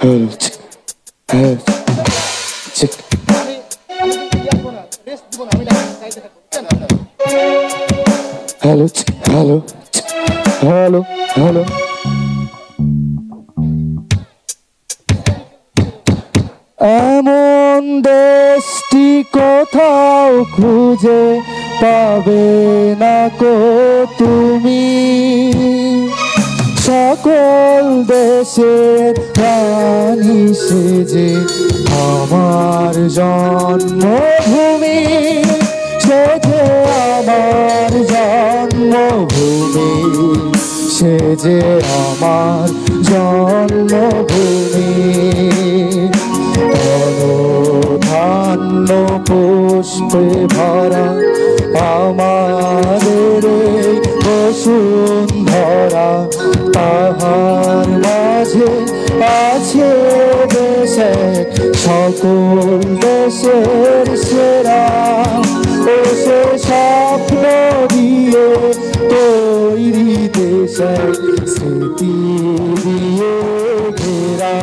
Hello hello check hello hello hello hello এমন দেশটি কোথাও খুঁজে পাবে না কো তুমি সকল দেশের প্রাণী সেজে আমার জন্মভূমি সেজে আমার জন্মভূমি সেজে আমার জন্মভূমি ধান্য পুষ্পে ভরা আমাদের বসুন্ধরা তাহার মাঝে আছে দেশে সকল দেশের সেরা ও সে স্বপ্ন দিয়ে তৈরি দেশে স্মৃতি দিয়ে ঘেরা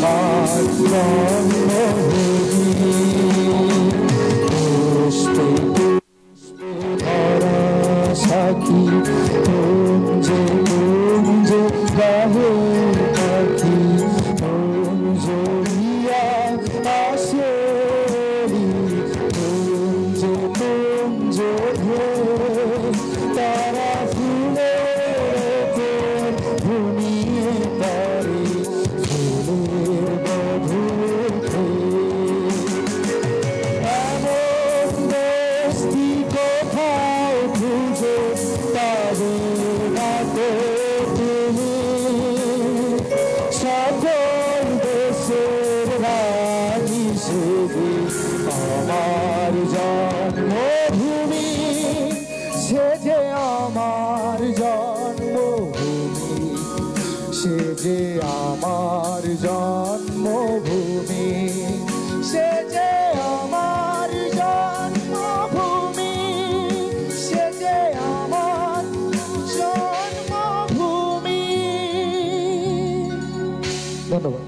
আমার জন্মভূমি সেজে আমার জন্মভূমি সেজে আমার জন্মভূমি সেজে আমার জন্মভূমি সেজে আমার জন্মভূমি। ধন্যবাদ।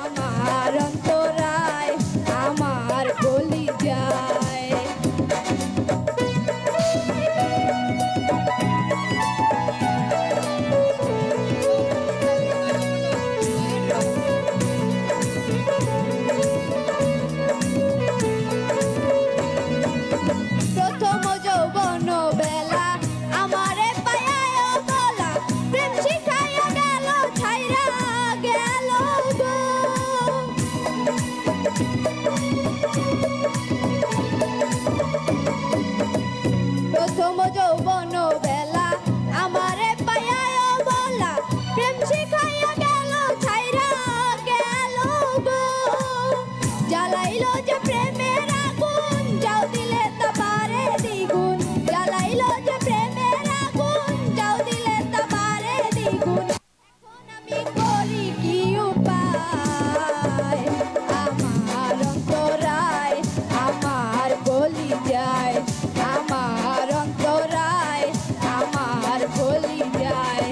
আমার অন্তরায় আমার গলি যায় প্রথম যৌবন বেলা আমারে পায়ায় বলা প্রেম শিখাইয়া গেল ছাইরা গেল গো প্রথম যৌবন বেলা আমারে পায়ায় বলা প্রেম শিখাইয়া গেল ছাইরা গেল গো জ্বালাইলো যে প্রেমের আগুন যাও দিলে তা বারে দ্বিগুণ জ্বালাইলো যে প্রেমের আগুন যাও দিলে তা বারে দ্বিগুণ এখন আমি করি কি উপায় আমার অন্তরায় আমার গলি যায় আমার অন্তরায় আমার গলি যায়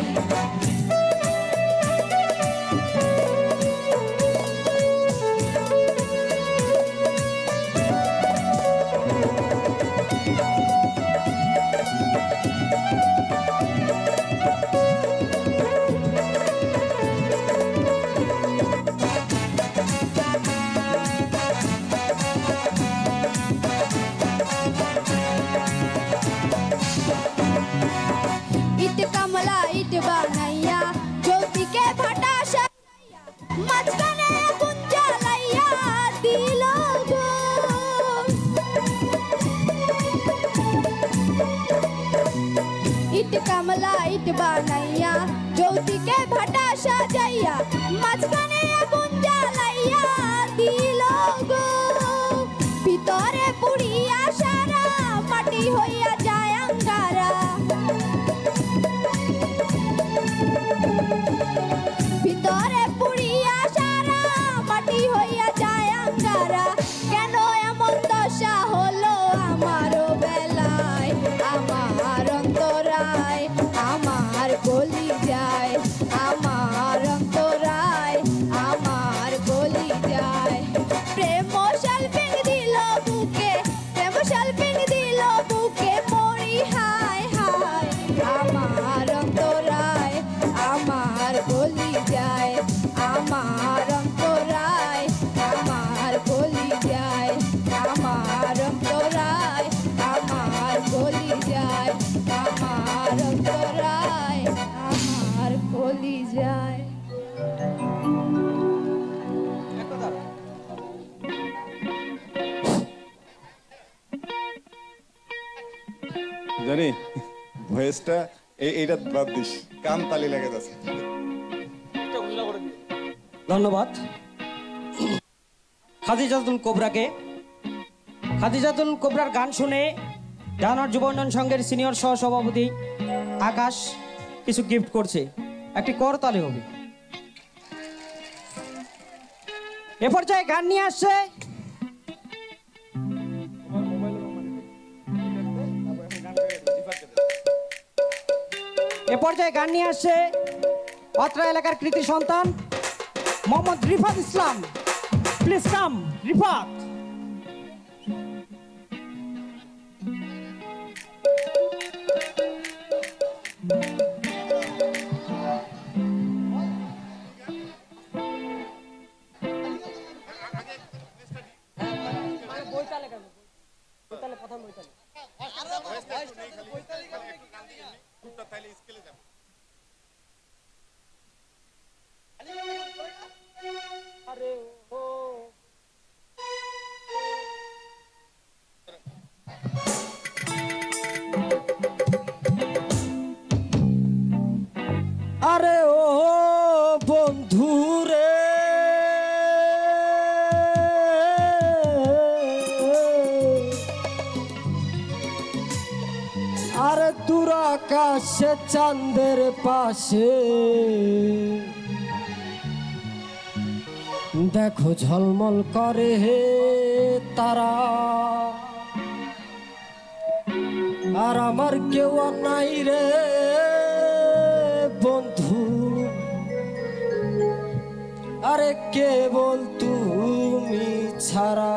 ইট কামলা ইট বানাইয়া জ্যোতিকে ভাটা সাজাইয়া মাঝখানে আগুন জ্বালাইয়া দিল গো ইট কামলা ইট বানাইয়া জ্যোতিকে ভাটা সাজাইয়া মাঝখানে আগুন জ্বালাইয়া হইয়া যায় আঙ্গারা ভিতরে পুড়িয়া সারা মাটি হইয়া যায় আঙ্গারা কেন এমন দশা হলো আমারও বেলায় আমার অন্তরায় আমার গলি যায় আমার অন্তরায় আমার গলি যায় প্রেম শালপিং দিল বুকে প্রেম শালপিং দিল বুকে মরি হায় হায় আমার অন্তরায় আমার গলি যায় আমার অন্তরায় আমার গলি যায় আমার অন্তরায় আমার গলি যায় আমার অন্তরায় আমার গলি যায় জানি ভয়েসটা এইটা বাদ দিস, কান তালি লেগে যাচ্ছে। ধন্যবাদ খাদিজাতুল কোবরাকে। খাদিজাতুল কোবরার গান শুনে জানোয়ার যুব উন্নয়ন সংঘের সিনিয়র সহ সভাপতি আকাশ কিছু গিফট করছে, একটি করতালি হবে। এ পর্যায়ে গান নিয়ে আসছে অত্র এলাকার কৃতি সন্তান মোহাম্মদ রিফাত ইসলাম। Please come Rifat. আরে ও বন্ধু রে আরে দূর আকাশে চাঁদের পাশে দেখো ঝলমল করে হে তারা আর আমার কেউ নাই রে বন্ধু আরে কেবল তুমি ছাড়া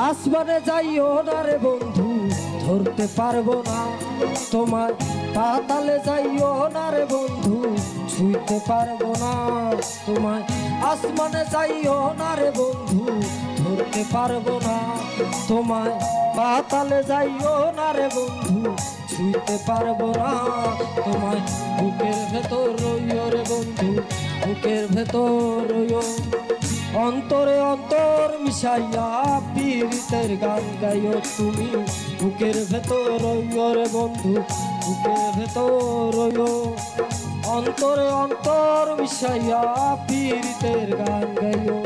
আসমানে যাইও না রে বন্ধু ধরতে পারবো না তোমার পাতালে যাইও না রে বন্ধু ছুঁইতে পারবো না তোমায় আসমানে যাইও না রে বন্ধু ধরতে পারবো না তোমায় পাতালে যাইও না রে বন্ধু ছুঁইতে পারবো না তোমায় বুকের ভেতর রইও রে বন্ধু বুকের ভেতর রইও অন্তরে অন্তর মিশাইয়া পীড়িতের গান গাইও তুমি বুকের ভেতর রইও রে বন্ধু বুকের ভেতর রইও অন্তরে অন্তর মিশাইয়া পীড়িতের গান গাইও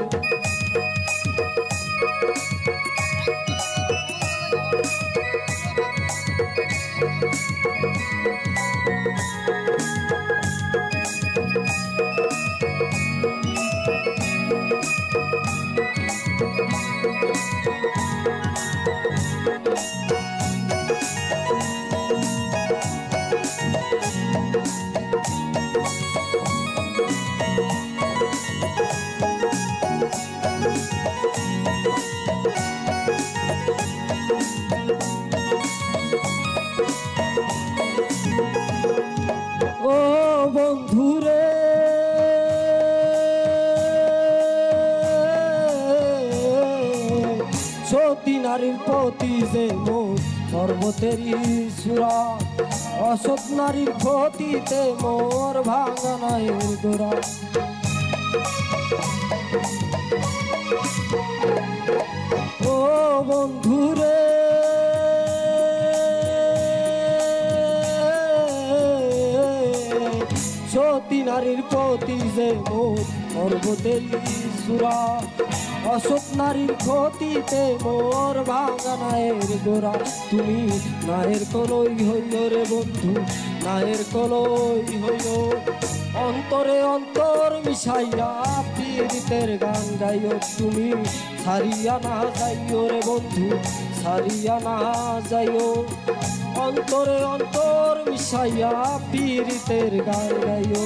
প্রতি যে মোর পর্বতেরই সুরা, অসৎ নারীর ক্ষতিতে মোর ভাঙা নায়ের গোড়া। ও বন্ধুরে সতী নারীর প্রতি যে মোর পর্বতেরই সুরা, অসৎ নারীর ক্ষতিতে মোর ভাঙা নায়ের গোড়া। তুমি নায়ের কলই হইল রে বন্ধু, নায়ের কলই হইল, অন্তরে অন্তর মিশাইয়া পীড়িতের গান গাইও। তুমি ছাড়িয়া না যাইও রে বন্ধু, ছাড়িয়া না যাইও, অন্তরে অন্তর মিশাইয়া পীড়িতের গান গাইও।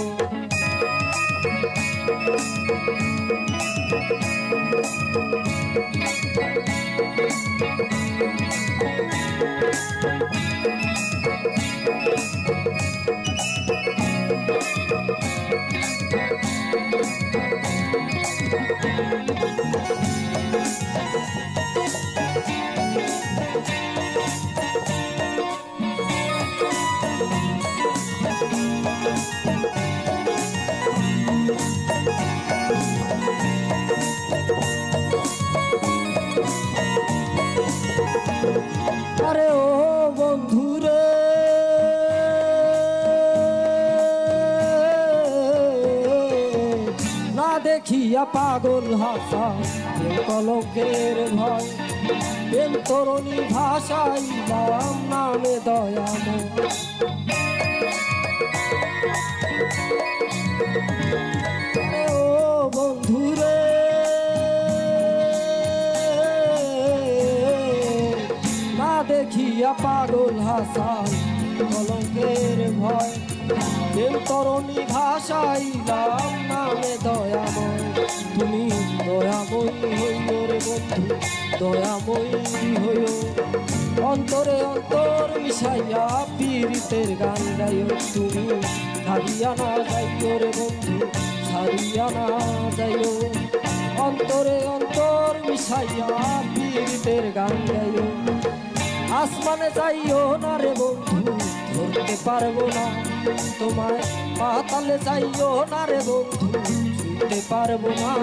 আরে ও বন্ধুরে না দেখিয়া পাগল হাসা কলঙ্কের ভয়, প্রেম তরুণী ভাষাইলাম নামে দয়াময়। আরে ও বন্ধুরে না দেখিয়া পাগল হাসান কলঙ্কের ভয়, প্রেম তরুণী ভাষাইলাম নামে দয়াময়। তুমি দয়াময়ী হইল রে বন্ধু, দয়াময়ী হইল, অন্তরে অন্তর মিশাইয়া পীড়িতের গান গাইও। তুমি ছাড়িয়া না যাইও রে বন্ধু, ছাড়িয়া না যাইও, অন্তরে অন্তর মিশাইয়া পীড়িতের গান গাইও। আসমানে যাইও না রে বন্ধু, ধরতে পারবো না তোমায়, পাতালে যাইও না রে বন্ধু, ছুঁতে পারবো না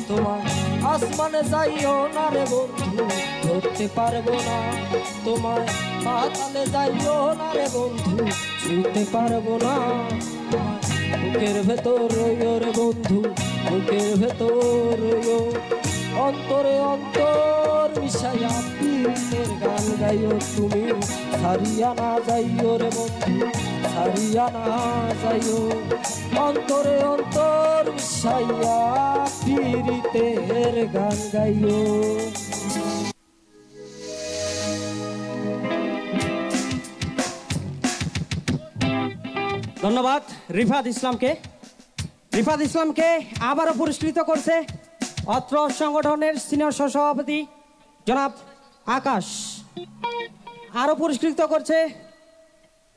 তোমায়। আসমানে যাইও না রে বন্ধু, ধরতে পারবো না তোমায়, পাতালে যাইও না রে বন্ধু, ছুঁতে পারবো না তোমায়। বুকের ভেতর রইও রে বন্ধু, বুকের ভেতর রইও, অন্তরে অন্তর মিশাইয়া পীড়িতের গান গাইও। তুমি ছাড়িয়া না যাইও রে বন্ধু, ছাড়িয়া না যাইও, অন্তরে অন্তর মিশাইয়া পীড়িতের গান গাইও। ধন্যবাদ রিফাত ইসলামকে। রিফাত ইসলামকে আবারও পুরস্কৃত করছে অত্র সংগঠনের সিনিয়র সহসভাপতি জনাব আকাশ। আরও পুরস্কৃত করছে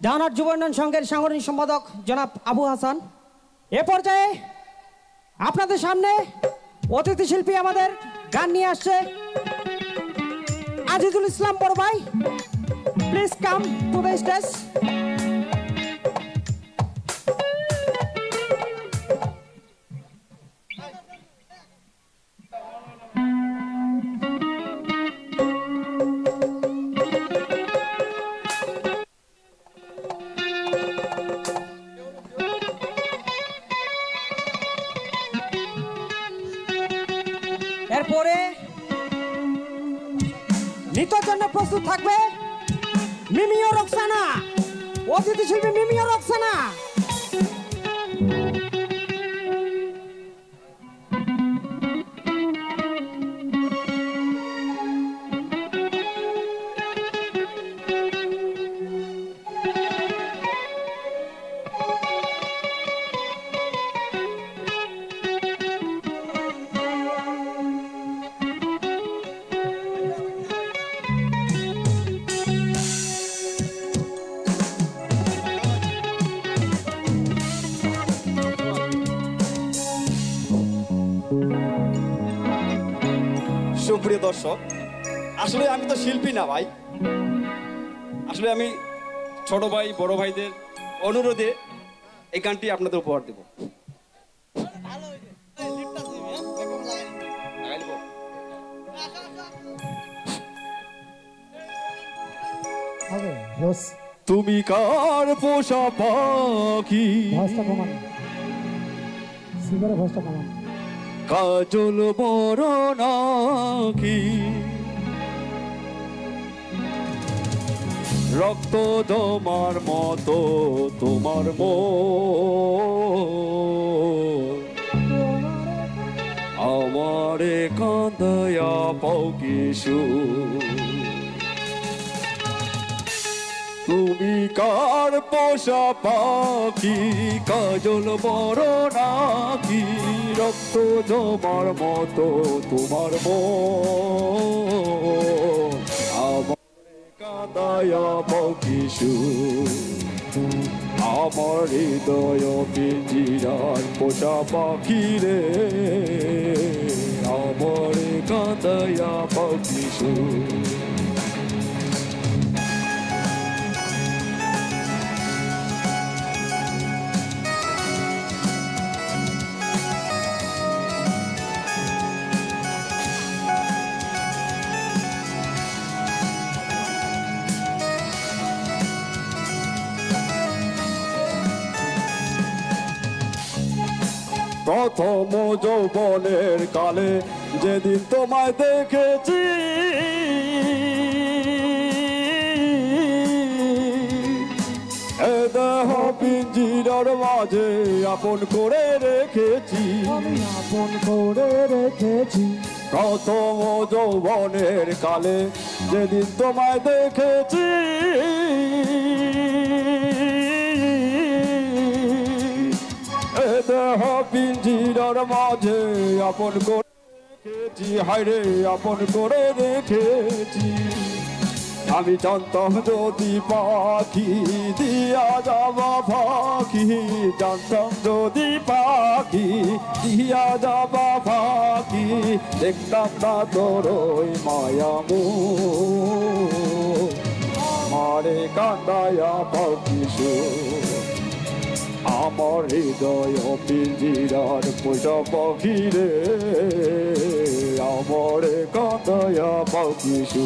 জাহানার যুব উন্নয়ন সংঘের সাংগঠনিক সম্পাদক জনাব আবু হাসান। এ পর্যায়ে আপনাদের সামনে অতিথি শিল্পী আমাদের গান নিয়ে আসছে আজিজুল ইসলাম বড় ভাই। Please come to the stage. এরপরে নৃত্যের জন্য প্রস্তুত থাকবে মিমি ও রোকসানা, অতিথি শিল্পী মিমি ও রোকসানা। সুপ্রিয় দর্শক, আসলে আমি তো শিল্পী না ভাই, আসলে আমি ছোট ভাই বড় ভাইদের অনুরোধে এই গানটি আপনাদের উপহার দেব। তুমি কার পোষা পাখি, কাজল বড় নাকি, রক্ত জমার মতো তোমার আমারে কাঁদায়া পাও কিশু। তুমি কার পোষা পাখি, কাজল বড় নাকি, রক্ত জমার মতো তোমার আমারে কাঁদায়া পাও কিশু। আমার হৃদয় পিঞ্জিরার পোষা পাখি রে, আমারে কাঁদায়া পাও কিশু। প্রথম যৌবনের কালে যেদিন তোমায় দেখেছি, এ দেহ পিঞ্জিরার মাঝে আপন করে রেখেছি, আমি আপন করে রেখেছি। প্রথম যৌবনের কালে যেদিন তোমায় দেখেছি, দেহ পিঞ্জিরার মাঝে আপন করে রেখেছি, হায়রে আপন করে রেখেছি। আমি জানতাম যদি পাখি দিয়া যাবা ফাঁকি, জানতাম যদি পাখি দিয়া যাবা ফাঁকি, দেখতাম না তোর ওই মায়ামু আমারে কান্দায়া পাও কিশু। আমার হৃদয় পিঞ্জিরার পোষা পাখি রে, আমারে কাঁদায়া পাও কিশু।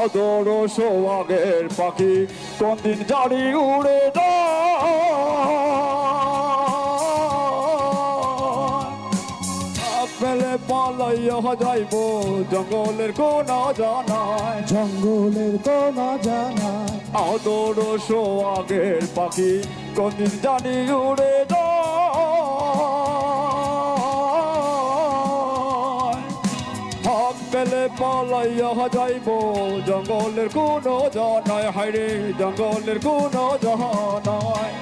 আদর সোহাগের পাখি কোন দিন জানি উড়ে যায়, ফেলে পালাইয়া যাইব জঙ্গলের কোনা জানায়, জঙ্গলের কোনা জানায়। আদর সোহাগের পাখি কোন দিন জানি উড়ে যায়, ভাগ পেলে পালাইয়া যাইব জঙ্গলের কোনো জানায়, হায়রে জঙ্গলের কোনো জানায়।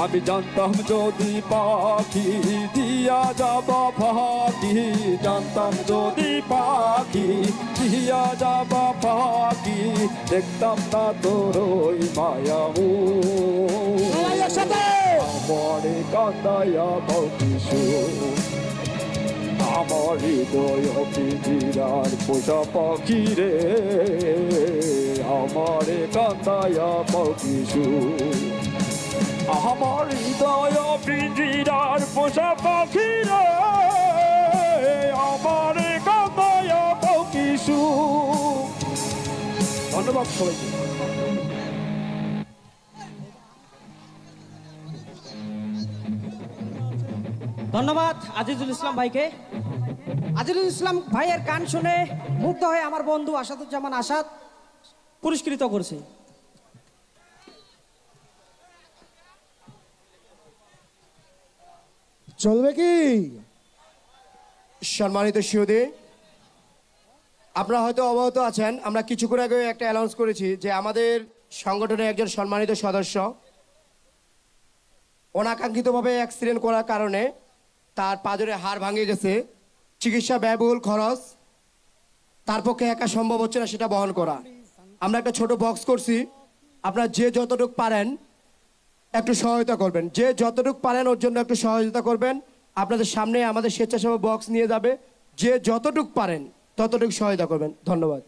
আমি জানতাম যদি পাখি দিয়া যাবা ফাঁকি, জানতাম যদি পাখি দিয়া যাবা ফাঁকি, দেখতাম না তোর ওই মায়ামু আমারে কাঁদায়া পাও কিশু। আমার হৃদয় পিঞ্জিরার পোষা পাখি রে, আমারে কাঁদায়া পাও কিশু। আমার হৃদয় পিঞ্জিরার পোষা পাখি রে, আমারে কাঁদায়া পাও কিশু। ধন্যবাদ সবাইকে। ধন্যবাদ আজিজুল ইসলাম ভাইকে। আজিজুল ইসলাম ভাইয়ের গান শুনে মুগ্ধ হয়ে আমার বন্ধু আসাদুজ্জামান আসাদ পুরস্কৃত করছে। চলবে কি? সম্মানিত শিশুদের, আপনারা হয়তো অবগত আছেন, আমরা কিছুক্ষণ আগে একটা অ্যানাউন্স করেছি যে আমাদের সংগঠনের একজন সম্মানিত সদস্য অনাকাঙ্ক্ষিতভাবে অ্যাক্সিডেন্ট করার কারণে তার পাঁজরের হাড় ভাঙে গেছে। চিকিৎসা ব্যয়বহুল খরচ, তার পক্ষে একা সম্ভব হচ্ছে না সেটা বহন করা। আমরা একটা ছোট বক্স করছি, আপনারা যে যতটুকু পারেন একটু সহায়তা করবেন, যে যতটুকু পারেন ওর জন্য একটু সহযোগিতা করবেন। আপনাদের সামনে আমাদের স্বেচ্ছাসেবক বক্স নিয়ে যাবে, যে যতটুকু পারেন ততটুকু সহায়তা করবেন। ধন্যবাদ।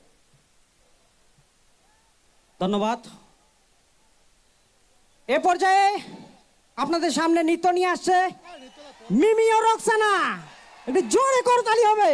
ধন্যবাদ। এ পর্যায়ে আপনাদের সামনে নৃত্য নিয়ে আসছে মিমি ও রক্সানা। একটু জোরে করতালি হবে।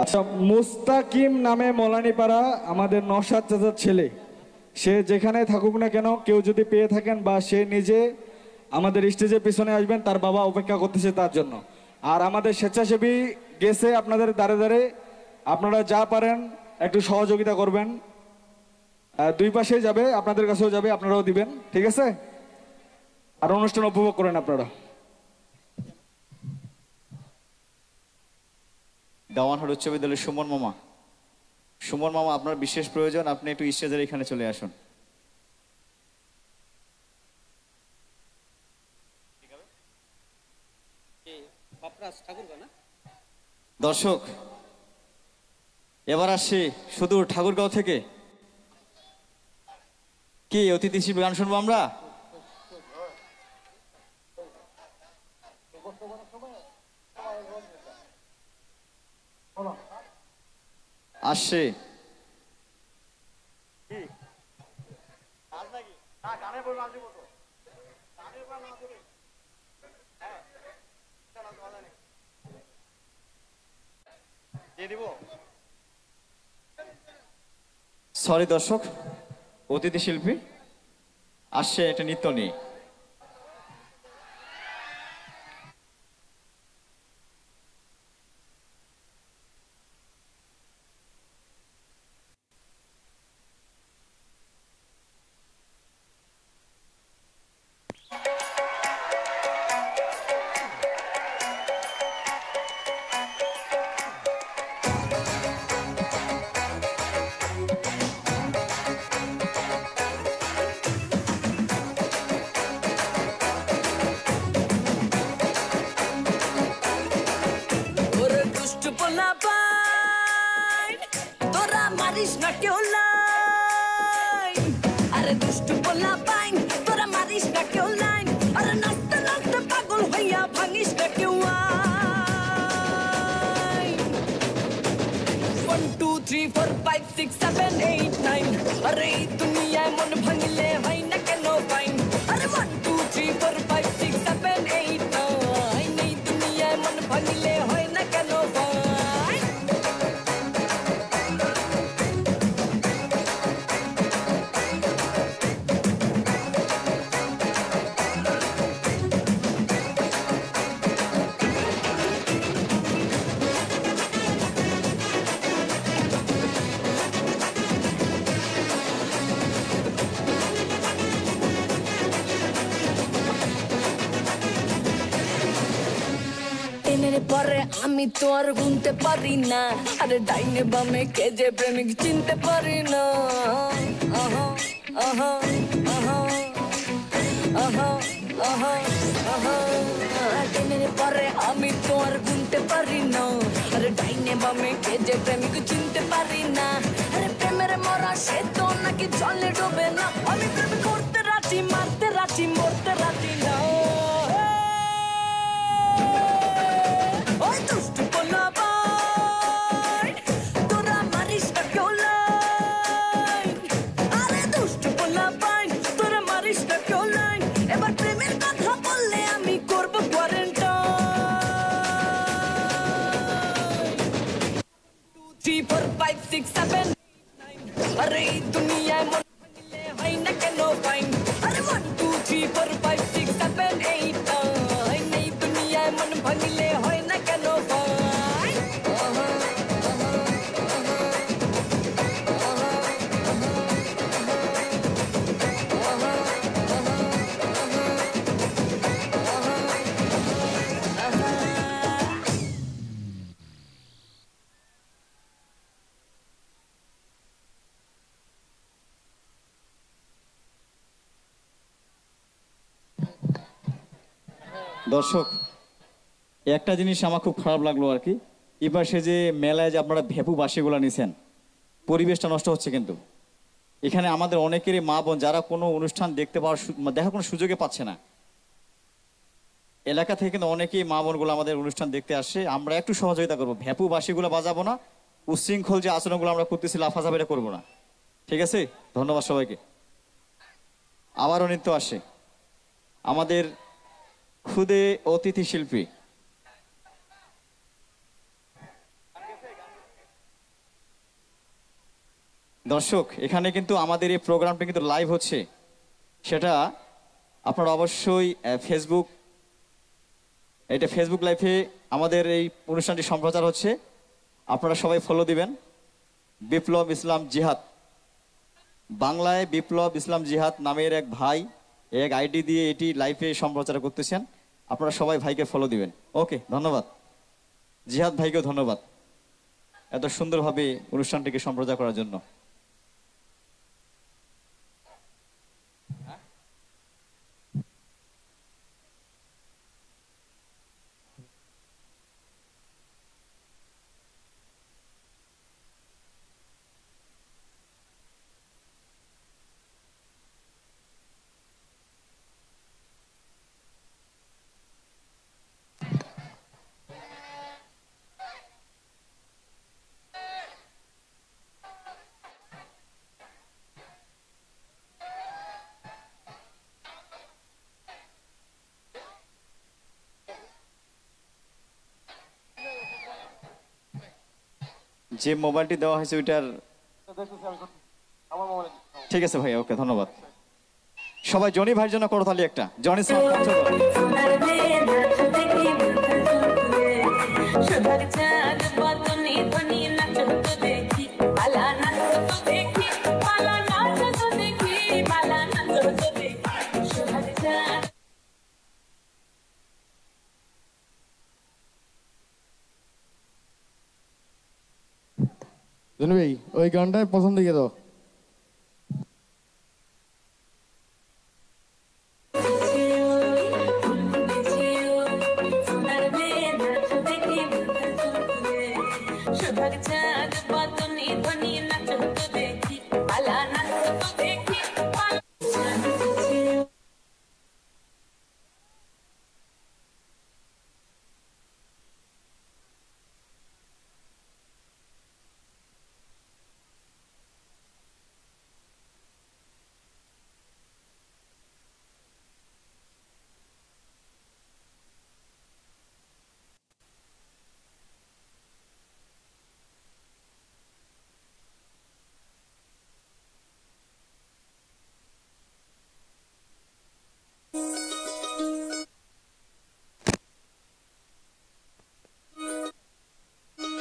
আচ্ছা, মুস্তাকিম নামে মলানিপাড়া আমাদের নওশাদ চাচার ছেলে। সে যেখানে থাকুক না কেন, কেউ যদি পেয়ে থাকেন বা সে নিজে আমাদের স্টেজের পিছনে আসবেন, তার বাবা অপেক্ষা করতেছে তার জন্য। আর আমাদের স্বেচ্ছাসেবী গেছে আপনাদের দ্বারে দ্বারে, আপনারা যা পারেন একটু সহযোগিতা করবেন। দুই পাশে যাবে, আপনাদের কাছেও যাবে, আপনারাও দিবেন, ঠিক আছে? আর অনুষ্ঠান উপভোগ করেন আপনারা। দেওয়ানহাট উচ্চ বিদ্যালয়ের সুমন মামা, সুমন মামা আপনার বিশেষ প্রয়োজন, আপনি একটু স্টেজের এখানে চলে আসুন। দর্শক, এবার আসছি সুদূর ঠাকুরগাঁও থেকে। কি অতিথি শিল্পী গান শুনবো আমরা? আসছে সরি দর্শক, অতিথি শিল্পী আসছে একটা নৃত্য নিয়ে। ওরে দুষ্ট পোলা পাইন, তোরা মারিস না কেউ লাইন। আরে দুষ্ট পোলা পাইন, তোরা মারিস না কেউ লাইন। আরে নাচতে নাচতে পাগল হইয়া ভাঙিস না কেউ আইন। 1 2 3 4 5 6 7 8 9, আরে এই দুনিয়ায় মন ভাঙিলে হয় না কেন ফাইন। আরে 1 2 3 4 5 6 7 8 9, এই দুনিয়ায় মন ভাঙিলে হয় না কেন ফাইন। টেনের পরে আমি তো আর গুনতে পারি না। আরে ডাইনে বামে কে যে প্রেমিক চিনতে পারি না। আহা আহা আহা আহা আহা আহা, টেনের পরে আমি তো আর গুনতে পারি না। আরে ডাইনে বামে কে যে প্রেমিক চিনতে পারি না। আরে প্রেমের মরা সে তো নাকি জলে ডোবে না। আমি প্রেম করতে রাজি, মারতে রাজি, মরতে রাজি না। ওই দুষ্ট পোলা পাইন, তোরা মারিস না কেউ লাইন। আরে দুষ্ট পোলা পাইন, তোরা মারিস না কেউ লাইন। এবার প্রেমের কথা বললে আমি করব কোয়ারেন্টাইন। 2 3 4 5 6 7 9, আরে এই দুনিয়ায় মন ভাঙিলে হয় না কেন ফাইন। আরে 1 2 3 4 5 6 7 8 9, এই দুনিয়ায় মন ভাঙিলে হয় না কেন ফাইন। আহা আহা দর্শক, একটা জিনিস আমার খুব খারাপ লাগলো আর কি, এবার সে যে মেলায় যে আপনারা ভেপু বাসিগুলো নিছেন, পরিবেশটা নষ্ট হচ্ছে। কিন্তু এখানে আমাদের অনেকেরই মা বোন যারা কোনো অনুষ্ঠান দেখতে পাওয়ার দেখার কোনো সুযোগে পাচ্ছে না, এলাকা থেকে কিন্তু অনেকেই মা বোনগুলো আমাদের অনুষ্ঠান দেখতে আসছে। আমরা একটু সহযোগিতা করবো, ভেপু বাসিগুলো বাজাবো না, উচ্ছৃঙ্খল যে আচরণগুলো আমরা করতেছি লাফাঝাপ এটা করবো না, ঠিক আছে? ধন্যবাদ সবাইকে। আবারও নৃত্য আসে আমাদের খুদে অতিথি শিল্পী দর্শক এখানে কিন্তু আমাদের এই প্রোগ্রামটা কিন্তু লাইভ হচ্ছে, সেটা আপনারা অবশ্যই ফেসবুক লাইভে আমাদের এই অনুষ্ঠানটি সম্প্রচার হচ্ছে, আপনারা সবাই ফলো দিবেন। বিপ্লব ইসলাম জিহাদ, বাংলায় বিপ্লব ইসলাম জিহাদ নামের এক ভাই এক আইডি দিয়ে এটি লাইভে সম্প্রচার করতেছেন, আপনারা সবাই ভাইকে ফলো দিবেন। ওকে, ধন্যবাদ জিহাদ ভাইকেও ধন্যবাদ এত সুন্দরভাবে অনুষ্ঠানটিকে সম্প্রচার করার জন্য। যে মোবাইলটি দেওয়া হয়েছে ওইটার ঠিক আছে ভাই, ওকে ধন্যবাদ। সবাই জনি ভাইয়ের জন্য করতালি একটা, জনি সাউন্ড জনি ভাই ওই গানটায় প্রথম দিকে দাও।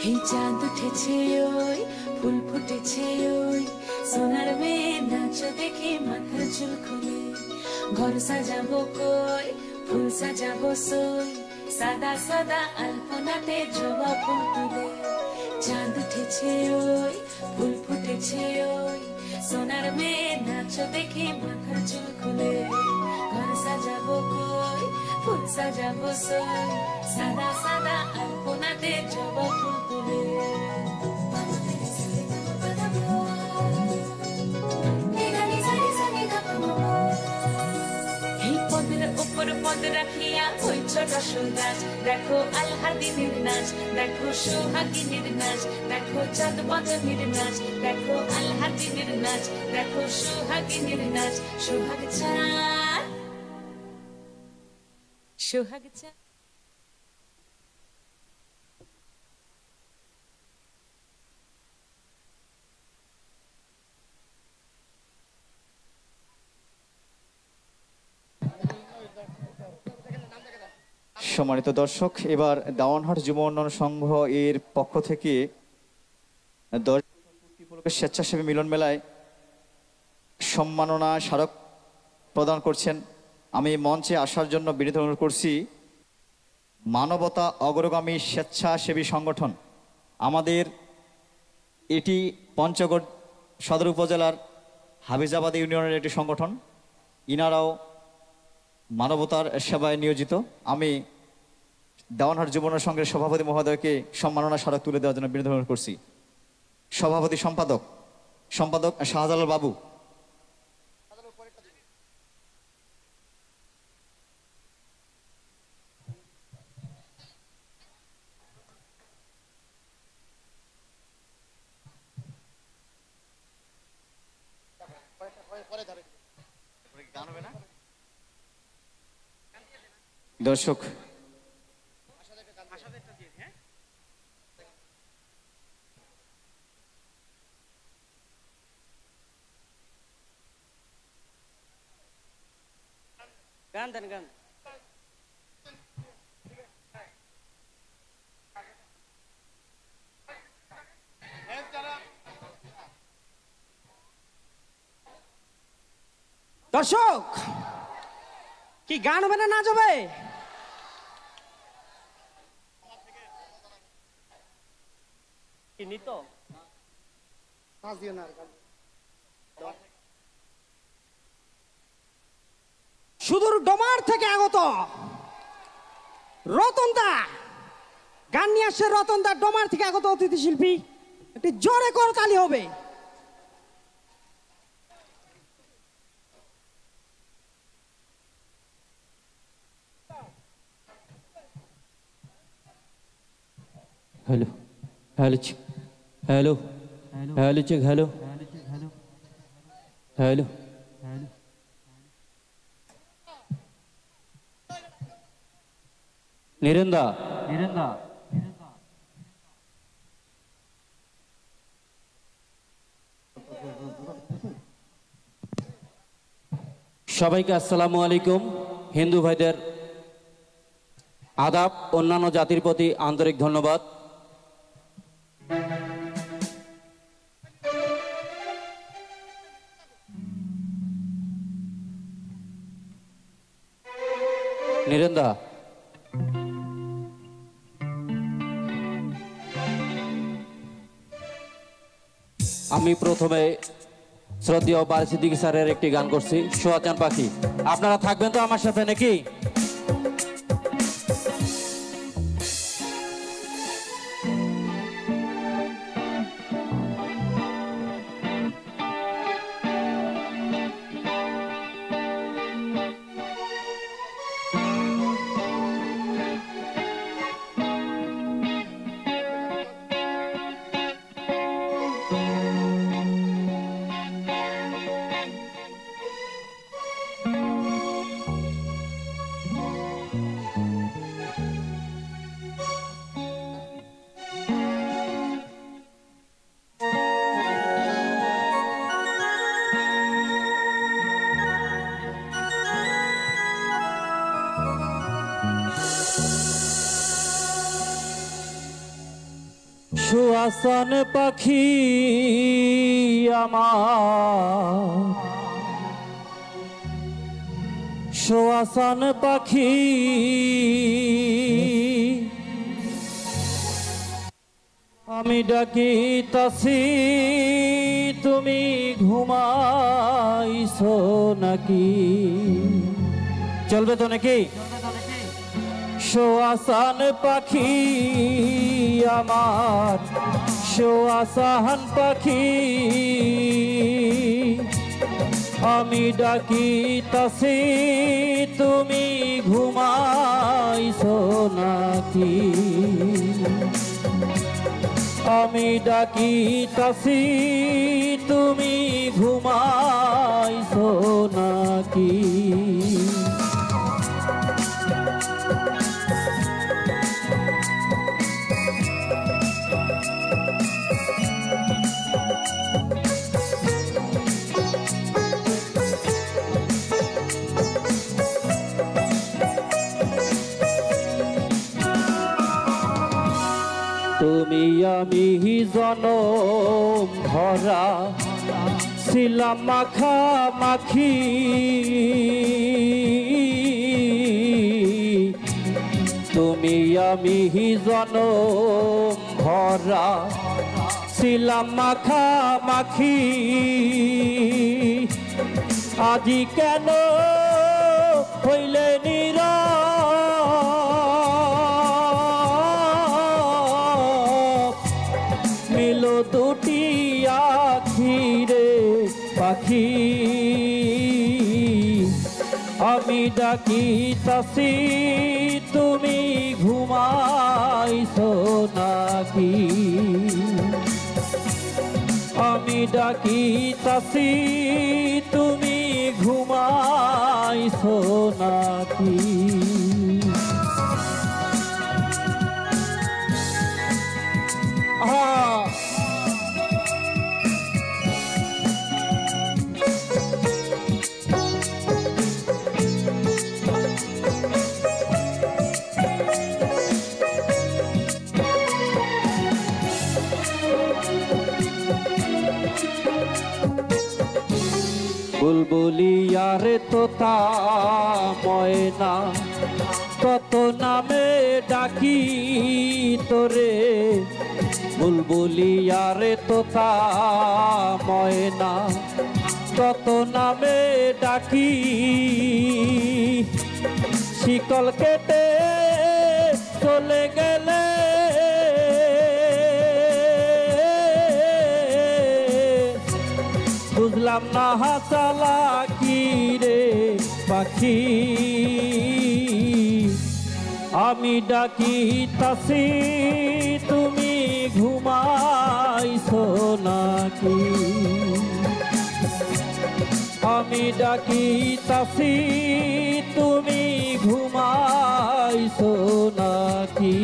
এই চাঁদ উঠেছে ওই ফুল ফুটেছে ওই সোনার মেয়ে নাচ দেখে মাথার চুল খুলে ঘর সাজাবো কই ফুল সাজাবো সই সাদা সাদা আলপনাতে জবা ফুল তুলে চাঁদ উঠেছে ওই ফুল ফুটেছে ওই সোনার মেয়ে নাচ দেখে মাথার চুল খুলে ঘর সাজাবো কই ফুল সাজাবো সই সাদা সাদা আলপনাতে জবা ফুল তুলে এই পদের উপর পদ রাখিয়া ওই ছোট সুগাছ দেখো আলহাদিনের নাচ দেখো সোহাগিনীর নাচ দেখো চাঁদ বদনের নাচ দেখো আলহাদিনের নাচ দেখো সোহাগিনীর নাচ সোহাগ চাঁদ সোহাগ চাঁদ সম্মানিত দর্শক, এবার দাওয়ানহাট যুব উন্নয়ন সংঘ এর পক্ষ থেকে স্বেচ্ছাসেবী মিলন মেলায় সম্মাননা স্মারক প্রদান করছেন। আমি মঞ্চে আসার জন্য বিনীত অনুরোধ করছি মানবতা অগ্রগামী স্বেচ্ছাসেবী সংগঠন, আমাদের এটি পঞ্চগড় সদর উপজেলার হাফিজাবাদ ইউনিয়নের একটি সংগঠন, ইনারাও মানবতার সেবায় নিয়োজিত। আমি দাওয়ানহাট যুব উন্নয়ন সংঘের সভাপতি মহোদয়কে সম্মাননা স্মারক তুলে দেওয়ার জন্য বিনীত অনুরোধ করছি। সভাপতি সম্পাদক শাহজালাল বাবু। দর্শক গান দেন গান। দর্শক কি গান হবে না নাচ হবে? কি নিত সুদূর ডোমার থেকে আগত রতনদা গান নিয়ে আসছে। রতনদা ডোমার থেকে আগত অতিথি শিল্পী, একটি জোরে করতালি হবে। Hello hello hello hello check hello hello निरंदा निरंदा সবাইকে আসসালামু আলাইকুম। হিন্দু ভাইদের আদাব, অন্যান্য জাতির প্রতি আন্তরিক ধন্যবাদ। নিরন্দা আমি প্রথমে শ্রদ্ধেয় বারিসিদ্দিকী স্যারের একটি গান করছি, সোয়াচান পাখি। আপনারা থাকবেন তো আমার সাথে নাকি? সুয়াসান পাখি আমার, সুয়াসান পাখি আমি ডাকিতাছি, তুমি ঘুমাইছো নাকি? চলবে তো নাকি? সোয়াসান পাখি আমার, সোয়াসান পাখি আমি ডাকিতাছি, তুমি ঘুমাইছো নাকি? আমি ডাকিতাছি, তুমি ঘুমাইছো নাকি? তুমি আমি জনম ধরা ছিলাম মাখামাখি, তুমি আমি জনম ভরা ছিলাম মাখামাখি, আজি কেন হইলে নীরব? মিলো দুটি আখিরে পাখি, আমি ডাকিতাছি, তুমি ঘুমাইছো নাকি? আমি ডাকিতাছি, তুমি ঘুমাইছো নাকি? বুলবুলিয়া রে তোতা ময়না কত নামে ডাকি তোরে বুলবুলিয়া রে তোতা ময়না কত নামে ডাকি শিকল কেটে চলে গেলে বুঝলাম না হাসালা কি রে পাখি আমি ডাকি তাসি তুমি ঘুমাইছো নাকি আমি ডাকি তাসি তুমি ঘুমাইছো নাকি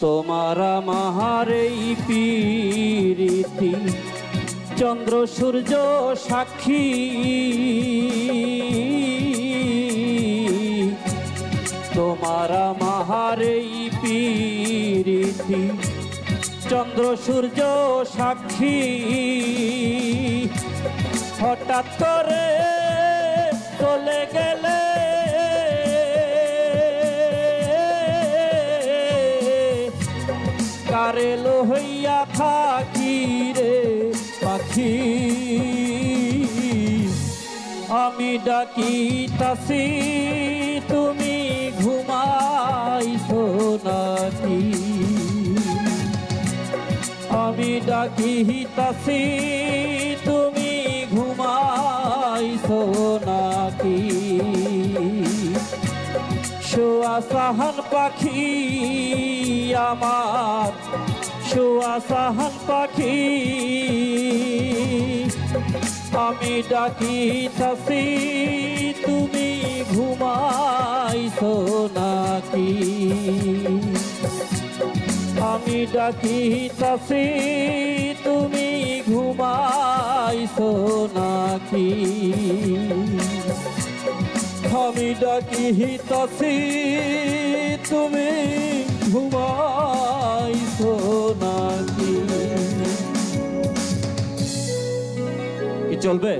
তোমার আমার এই পীরিতি চন্দ্র সূর্য সাক্ষী তোমার আমার এই পীরিতি চন্দ্র সূর্য সাক্ষী হঠাৎ করে চলে গেলে কারেলো হইয়া থাকি রে পাখি আমি ডাকি তাসি তুমি ঘুমাইছো নাকি আমি ডাকি তাসি তুমি ঘুমাইছো নাকি শোয়া সাহান পাখি আমার শোয়া সাহান পাখি আমি ডাকি তাসি তুমি ঘুমাইছো নাকি আমি ডাকি তাসি তুমি ঘুমাইছো নাকি আমি ডাকি তাসি তুমি ঘুমাইছো নাকি কি চলবে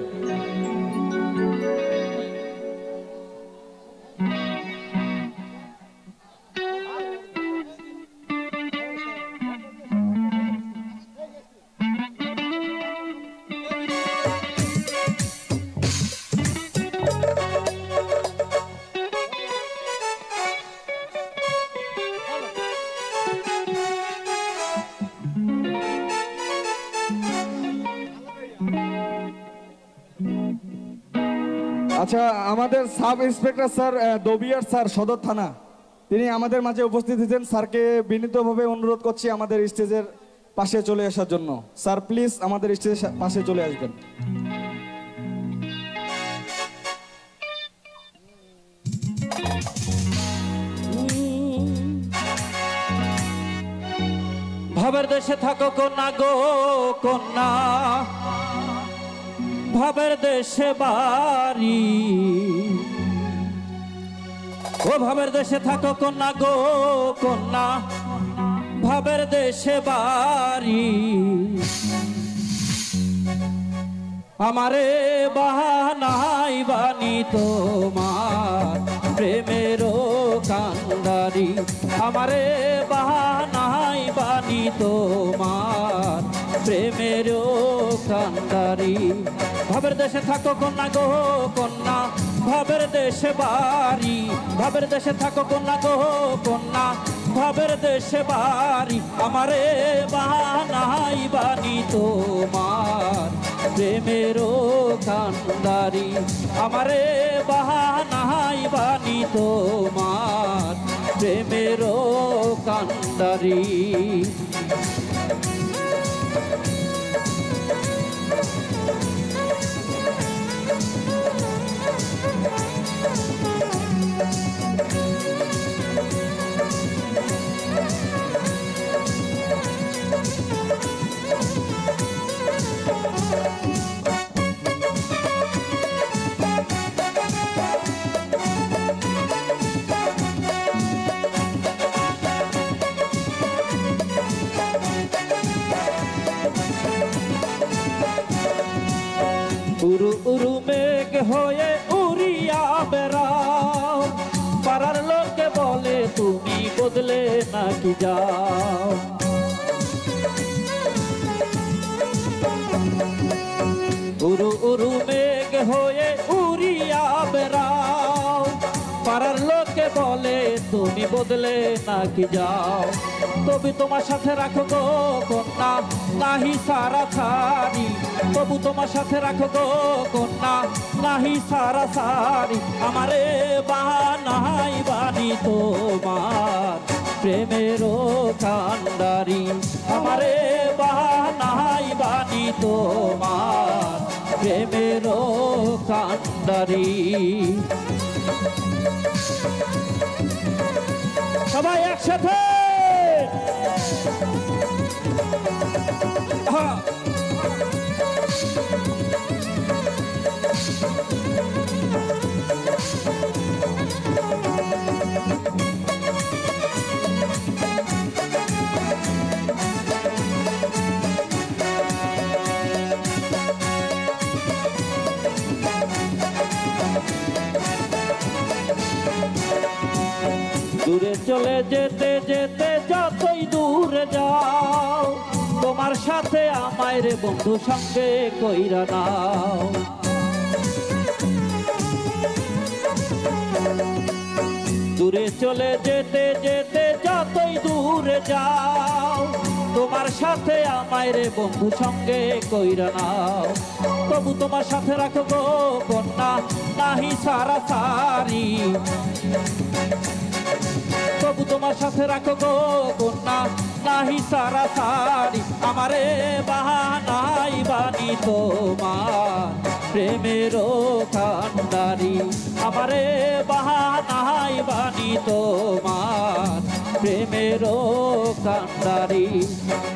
আচ্ছা, আমাদের সাব ইন্সপেক্টর স্যার দবিয়ার স্যার সদর থানা, তিনি আমাদের মাঝে উপস্থিত হয়েছেন। স্যারকে বিনীতভাবে অনুরোধ করছি আমাদের স্টেজের পাশে চলে আসার জন্য। স্যার প্লিজ আমাদের স্টেজের পাশে চলে আসবেন। ভাবের দেশে থাকো কন্যা গো কন্যা, ভাবের দেশে বাড়ি, ও ভাবের দেশে থাকো কন্যা গো কন্যা, ভাবের দেশে বাড়ি। আমারে বাহানাই বানি তোমার প্রেমেরও কান্দারি, আমারে বাহানাই বানি তোমার প্রেমেরও কান্দারি। ভাবের দেশে থাকো কন্যা গো কন্যা, ভাবের দেশে বাড়ি, ভাবের দেশে থাকো কন্যা গো কন্যা, ভাবের দেশে বাড়ি। আমারে বাহানাই বানি তোমার প্রেমেরও কান্দারি, আমারে বাহানাই বানি তোমার প্রেমেরও কান্দারি। হয়ে উড়িয়া বেড়াও, পাড়ার লোকে বলে তুমি বদলে নাকি যাও। উরু উরু মেঘ হয়ে উড়িয়া বেড়াও, পাড়ার লোকে বলে তুমি বদলে নাকি যাও। তবু তোমার সাথে রাখো গো কন্যা নাহি সারা সারি, তবু তোমার সাথে রাখো গো কন্যা নাহি সারা সারি। আমারে বানাই বানি তোমার প্রেমেরও কান্ডারি, আমারে বানাই বানি তোমার প্রেমেরও কান্ডারি। সবাই একসাথে দূরে চলে যেতে যেতে যতই দূরে যাও, তোমার সাথে আমায় রে বন্ধু সঙ্গে কইরা নাও। দূরে চলে যেতে যেতে যতই দূরে যাও, তোমার সাথে আমায় রে বন্ধু সঙ্গে কইরা নাও। তবু তোমার সাথে রাখো গো কন্যা নাহি সারা সারি, তবু তোমার সাথে রাখো গো কন্যা নাহি সারা সারি। আমারে বাহানাই বানি তোমার প্রেমেরও কান্ডারি, আমারে বাহানাই বানি তোমার প্রেমেরও কান্ডারি।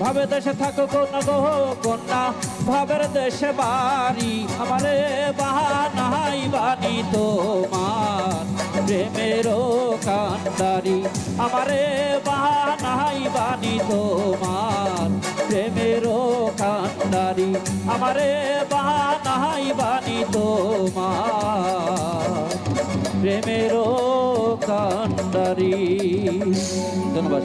ভাবে দেশে থাকো কন্যা গো কন্যা ভাবের দেশে বাড়ি, আমারে বাহানাই বানি তোমার প্রেমেরও কান্ডারি, আমারে বাহানাই বানি তোমার প্রেমেরও কান্ডারি, আমারে বাহানাই বানি তোমার প্রেমেরও কান্ডারি। ধন্যবাদ।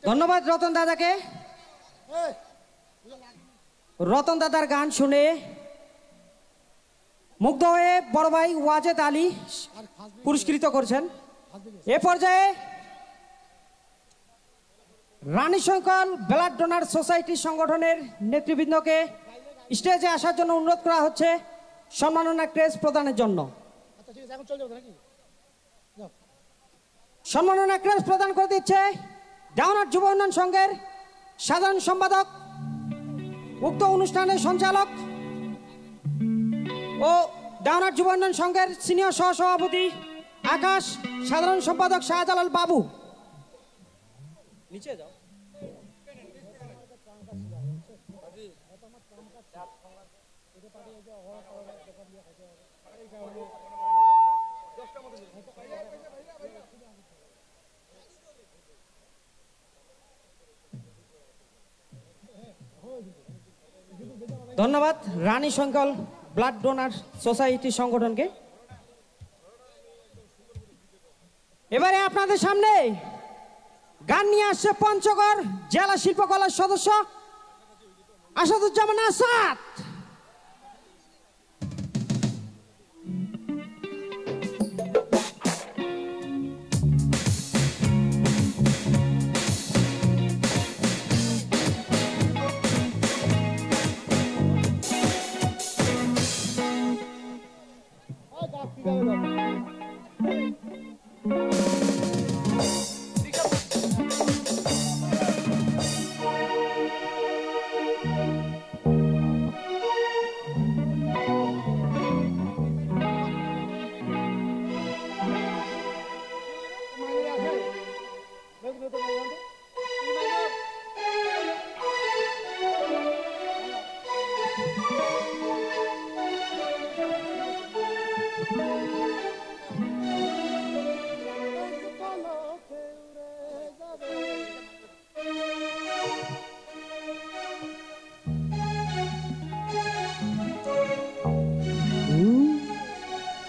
ধন্যবাদ রতন দাদাকে। রতন দাদার গান শুনে মুগ্ধ হয়ে বড় ভাই ওয়াজেদ আলী পুরস্কৃত করছেন। এ পর্যায়ে রানী শঙ্কর ব্লাড ডোনার সোসাইটি সংগঠনের নেতৃবৃন্দকে স্টেজে আসার জন্য অনুরোধ করা হচ্ছে সম্মাননা ক্রেস্ট প্রদানের জন্য। সম্মাননা ক্রেস্ট প্রদান করে দিচ্ছে ডাউনার যুব উন্নয়ন সংঘের সাধারণ সম্পাদক, উক্ত অনুষ্ঠানের সঞ্চালক ও ডাউনার যুব উন্নয়ন সংঘের সিনিয়র সহসভাপতি আকাশ, সাধারণ সম্পাদক শাহজালাল বাবু। নিচে যাও। ধন্যবাদ রানী শঙ্কর ব্লাড ডোনার সোসাইটি সংগঠনকে। এবারে আপনাদের সামনে গান নিয়ে আসছে পঞ্চগড় জেলা শিল্পকলার সদস্য Asaduzzaman Asad.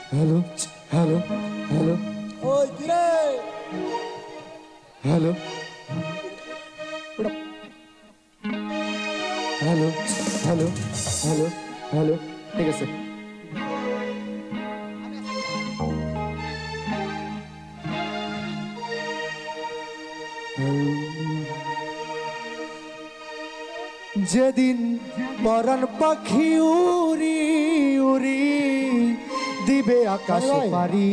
Hello hello hello ওই কিরে hello hello hello hello hello ঠিক আছে যেদিন পরাণ পাখি উড়ি উড়ি দিবে আকাশ পারি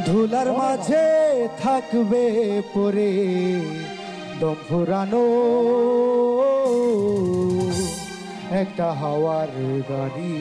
ধুলার মাঝে থাকবে পরে দম ফুরানো একটা হাওয়ার গাড়ি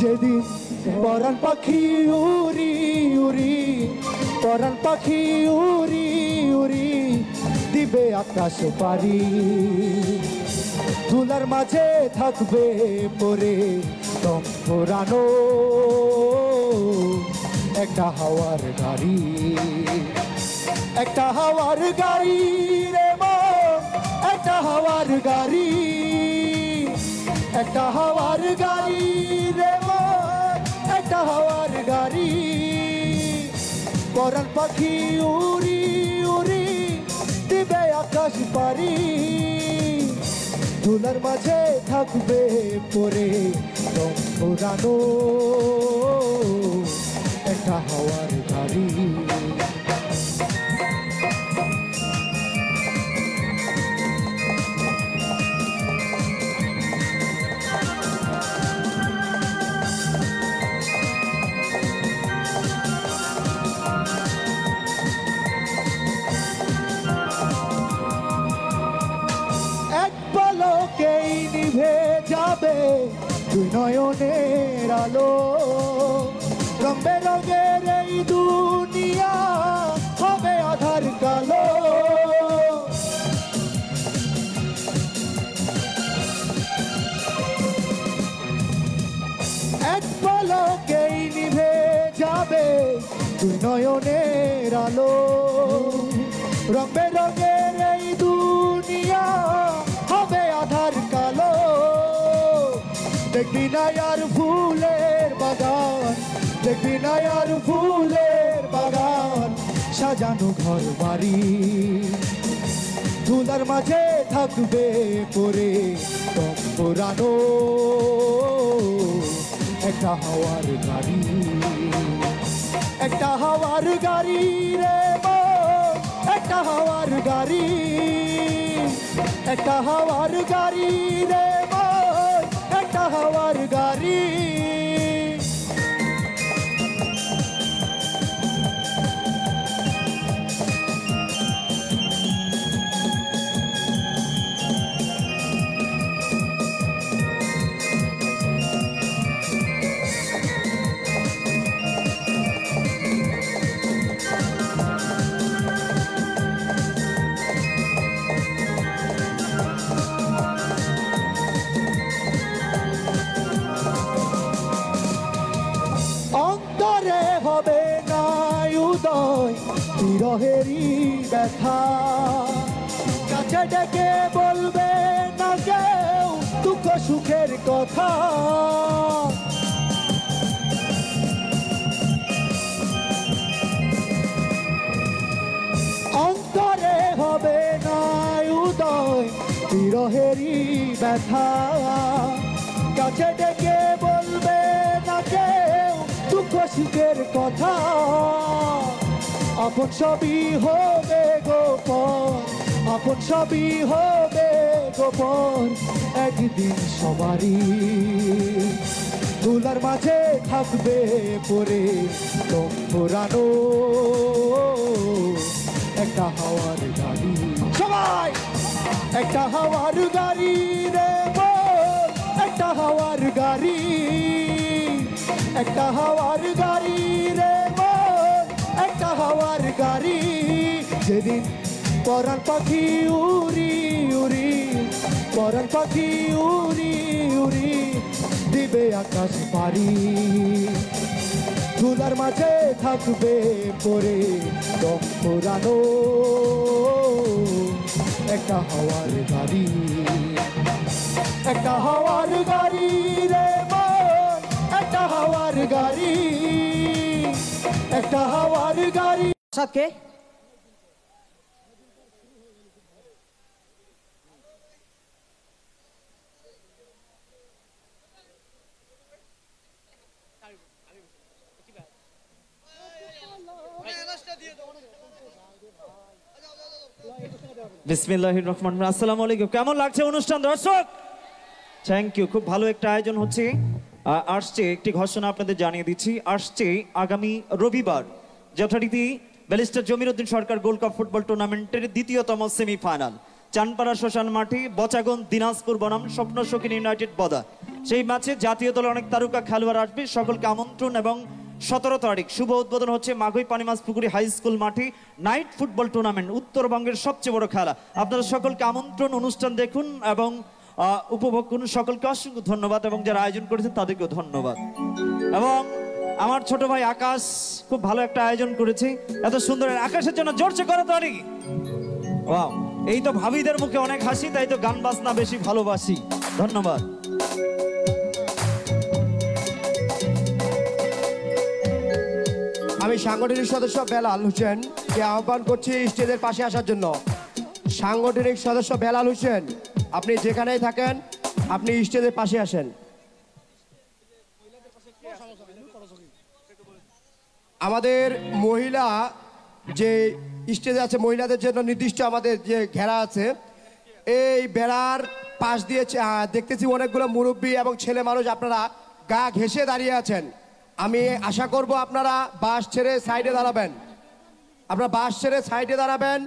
যেদিন পরাণ পাখি উড়ি উড়ি পরাণ পাখি উড়ি উড়ি দিবে আকাশ পারি ধুলার মাঝে থাকবে পরে দম ফুরানো একটা হাওয়ার গাড়ি একটা হাওয়ার গাড়ি রে মন একটা হাওয়ার গাড়ি একটা হাওয়ার গাড়ি রে মন একটা হাওয়ার গাড়ি পরাণ পাখি উড়ি উড়ি দিবে আকাশ পারি ধুলার মাঝে থাকবে পরে দম ফুরানো একটা হাওয়ার গাড়ি নিভে যাবে দুই নয়নের আলো রং বেরঙের এই দুনিয়া হবে আধার কালো এক পলকেই নিভে যাবে দুই নয়নের আলো রং বেরঙের এই দুনিয়া হবে আধার কালো দেখবি না আর ফুলের বাগান দেখবি না আর ফুলের বাগান সাজানো ঘর বাড়ি ধুলার মাঝে থাকবে পরে দম ফুরানো একটা হাওয়ার গাড়ি একটা হাওয়ার গাড়ি রে মন একটা হাওয়ার গাড়ি একটা হাওয়ার গাড়ি রে মন একটা হাওয়ার গাড়ি অন্তরে হবে না উদয় বিরহেরই ব্যথা কাছে ডেকে বলবে না কেউ দুঃখ সুখের কথা অন্তরে হবে না উদয় বিরহেরই ব্যথা কাছে ডেকে বলবে না কেউ দুঃখ সুখের কথা আপন সবই হবে গোপন আপন সবই হবে গোপন একদিন সবারই ধুলার মাঝে থাকবে পরে দম ফুরানো একটা হাওয়ার গাড়ি সবাই একটা হাওয়ার গাড়ি রে মন একটা হাওয়ার গাড়ি একটা হাওয়ার গাড়ি রে মন একটা হাওয়ার গাড়ি যেদিন পরাণ পাখি উড়ি উড়ি, পরাণ পাখি উড়ি উড়ি দিবে আকাশ পারি, ধুলার মাঝে থাকবে পরে দম পুরানো একটা হাওয়ার গাড়ি, একটা হাওয়ার গাড়ি রে মন, একটা হাওয়ার গাড়ি, একটা হাওয়ার গাড়ি। সাথে বিসমিল্লাহির রহমানির রহিম। আসসালামু আলাইকুম। কেমন লাগছে অনুষ্ঠান দর্শক? Thank you. খুব ভালো একটা আয়োজন হচ্ছে। আসছে একটি ঘোষণা আপনাদের জানিয়ে দিচ্ছি, আসছে আগামী রবিবার যথারীতি ব্যারিস্টার জমিরুদ্দিন সরকার গোল্ড কাপ ফুটবল টুর্নামেন্টের দ্বিতীয়তম সেমিফাইনাল চানপাড়া শ্মশান মাঠে বচাগঞ্জ দিনাজপুর বনাম স্বপ্ন শৌখিন ইউনাইটেড বদা। সেই ম্যাচে জাতীয় দলের অনেক তারকা খেলোয়াড় আসবে, সকলকে আমন্ত্রণ। এবং 17 তারিখ শুভ উদ্বোধন হচ্ছে মাঘই পানিমাছ পুকুরি হাই স্কুল মাঠে নাইট ফুটবল টুর্নামেন্ট, উত্তরবঙ্গের সবচেয়ে বড় খেলা। আপনারা সকলকে আমন্ত্রণ, অনুষ্ঠান দেখুন এবং উপভোগ করুন। সকলকে অসংখ্য ধন্যবাদ এবং যারা আয়োজন করেছেন তাদেরকেও ধন্যবাদ। এবং আমার ছোট ভাই আকাশ খুব ভালো একটা আয়োজন করেছে, এত সুন্দর। আকাশের জন্য জোরছে করো তারি। ওয়াও, এই তো ভাবিদের মুখে অনেক হাসি, তাই তো গান বাজনা বেশি ভালোবাসি। ধন্যবাদ। আমি সাংগঠনিক সদস্য বেলাল হোসেন কে আহ্বান করছি স্টেজের পাশে আসার জন্য। সাংগঠনিক সদস্য বেলাল হোসেন, আপনি যেখানেই থাকেন আপনি স্টেজের পাশে আসেন। আমাদের মহিলা যে স্টেজে আছে, মহিলাদের জন্য নির্দিষ্ট আমাদের যে ঘেরা আছে, এই বেড়ার পাশ দিয়ে দেখতেছি অনেকগুলো মুরব্বী এবং ছেলে মানুষ, আপনারা গা ঘেঁষে দাঁড়িয়ে আছেন। আমি আশা করব আপনারা বাস ছেড়ে সাইডে দাঁড়াবেন, আপনারা বাস ছেড়ে সাইডে দাঁড়াবেন,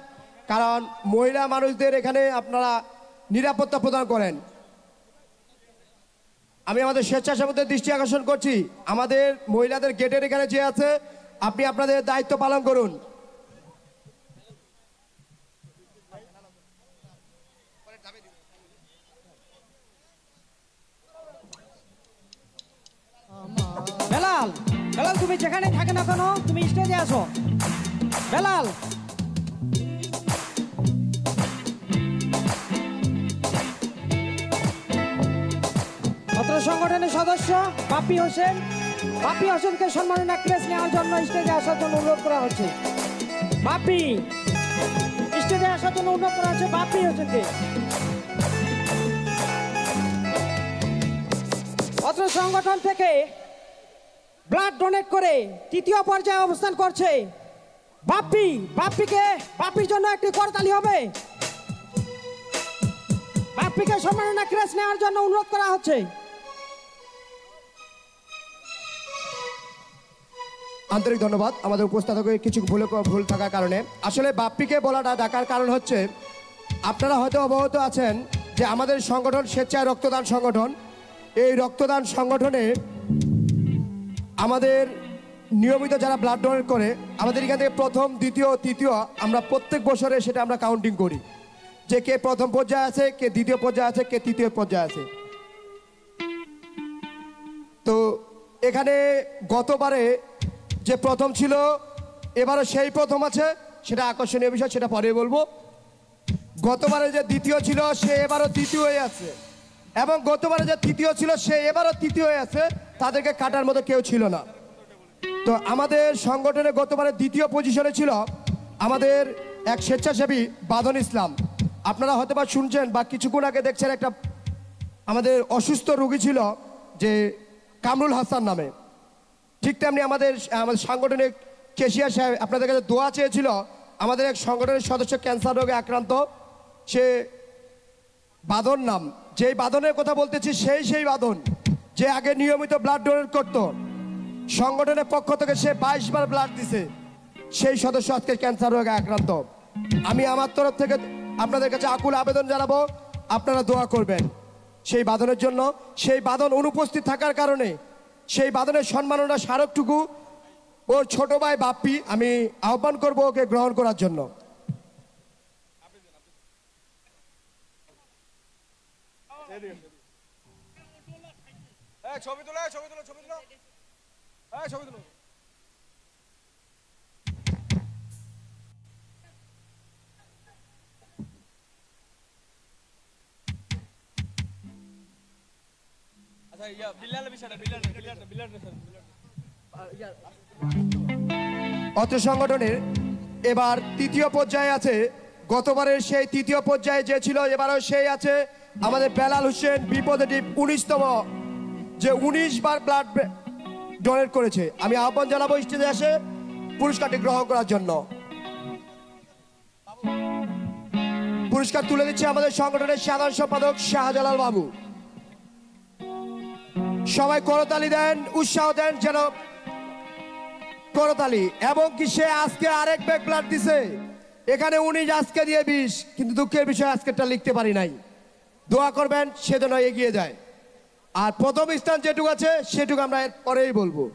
কারণ মহিলা মানুষদের এখানে আপনারা নিরাপত্তা প্রদান করেন। আমি আমাদের স্বেচ্ছাসেবকদের দৃষ্টি আকর্ষণ করছি, আমাদের মহিলাদের গেটের এখানে যে আছে আপনি আপনাদের দায়িত্ব পালন করুন। বেলাল, বেলাল তুমি যেখানে থাকে না কেন তুমি স্টেজে আসো। বেলাল, ছাত্র সংগঠনের সদস্য বাপ্পি হোসেন, বাপ্পি হোসেনকে সম্মাননা ক্রেস নেওয়ার জন্য স্টেজে আসার জন্য অনুরোধ করা হচ্ছে। বাপ্পি স্টেজে আসার জন্য অনুরোধ করা হচ্ছে বাপ্পি হোসেনকে। ছাত্র সংগঠন থেকে ব্লাড ডোনেট করে তৃতীয় পর্যায়ে অবস্থান করছে বাপ্পি। বাপ্পির জন্য একটি করতালি হবে। বাপ্পিকে সম্মাননা ক্রেস নেওয়ার জন্য অনুরোধ করা হচ্ছে। আন্তরিক ধন্যবাদ আমাদের উপস্থাপকের কিছু ভুল থাকার কারণে। আসলে বাপ্পিকে বলাটা ডাকার কারণ হচ্ছে, আপনারা হয়তো অবগত আছেন যে আমাদের সংগঠন স্বেচ্ছায় রক্তদান সংগঠন। এই রক্তদান সংগঠনে আমাদের নিয়মিত যারা ব্লাড ডোনেট করে, আমাদের এখান থেকে প্রথম, দ্বিতীয়, তৃতীয়, আমরা প্রত্যেক বছরে সেটা আমরা কাউন্টিং করি যে কে প্রথম পর্যায়ে আছে, কে দ্বিতীয় পর্যায়ে আছে, কে তৃতীয় পর্যায়ে আছে। তো এখানে গতবারে যে প্রথম ছিল, এবারও সেই প্রথম আছে, সেটা আকর্ষণীয় বিষয়, সেটা পরে বলবো। গতবারে যে দ্বিতীয় ছিল সে এবারও দ্বিতীয় হয়ে আছে, এবং গতবারে যে তৃতীয় ছিল সে এবারও তৃতীয় হয়ে আছে, তাদেরকে কাটার মতো কেউ ছিল না। তো আমাদের সংগঠনে গতবারে দ্বিতীয় পজিশনে ছিল আমাদের এক স্বেচ্ছাসেবী বাদন ইসলাম। আপনারা হয়তো বা শুনছেন বা কিছুক্ষণ আগে দেখছেন একটা আমাদের অসুস্থ রোগী ছিল যে কামরুল হাসান নামে। ঠিক তেমনি আমাদের সাংগঠনিক কেশিয়া সাহেব আপনাদের কাছে দোয়া চেয়েছিল। আমাদের এক সংগঠনের সদস্য ক্যান্সার রোগে আক্রান্ত, সে বাদন নাম, যেই বাদনের কথা বলতেছি সেই বাদন যে আগে নিয়মিত ব্লাড ডোনেট করত। সংগঠনের পক্ষ থেকে সে 22 বার ব্লাড দিছে, সেই সদস্য আজকে ক্যান্সার রোগে আক্রান্ত। আমি আমার তরফ থেকে আপনাদের কাছে আকুল আবেদন জানাবো, আপনারা দোয়া করবেন সেই বাদনের জন্য। সেই বাদন অনুপস্থিত থাকার কারণে সেই বাদনের সম্মাননা স্মারকটুকু ওর ছোট ভাই বাপ্পি, আমি আহ্বান করব ওকে গ্রহণ করার জন্য। ছবি তোলো, ছবি তোলো, ছবি তোলো, ছবি তোলো। অত্র সংগঠনের এবার তৃতীয় পর্যায়ে আছে, গতবারের সেই তৃতীয় পর্যায়ে যে ছিল এবারও সেই আছে আমাদের বেলাল হোসেন বিপদে 19তম, যে 19 বার ব্লাড ডোনেট করেছে। আমি আহ্বান জানাবো স্টেজে এসে পুরস্কারটি গ্রহণ করার জন্য। পুরস্কার তুলে দিচ্ছে আমাদের সংগঠনের সাধারণ সম্পাদক শাহজালাল বাবু। সবাই করতালি দেন, উৎসাহ দেন, যেন করতালি। এবং কি সে আজকে আরেক ব্যাগ ব্লাড দিছে, এখানে 19, আজকে দিয়ে 20, কিন্তু দুঃখের বিষয় আজকেরটা লিখতে পারি নাই। দোয়া করবেন সে যেন এগিয়ে যায়। আর প্রথম স্থান যেটুকু আছে সেটুকু আমরা এর পরেই বলবো।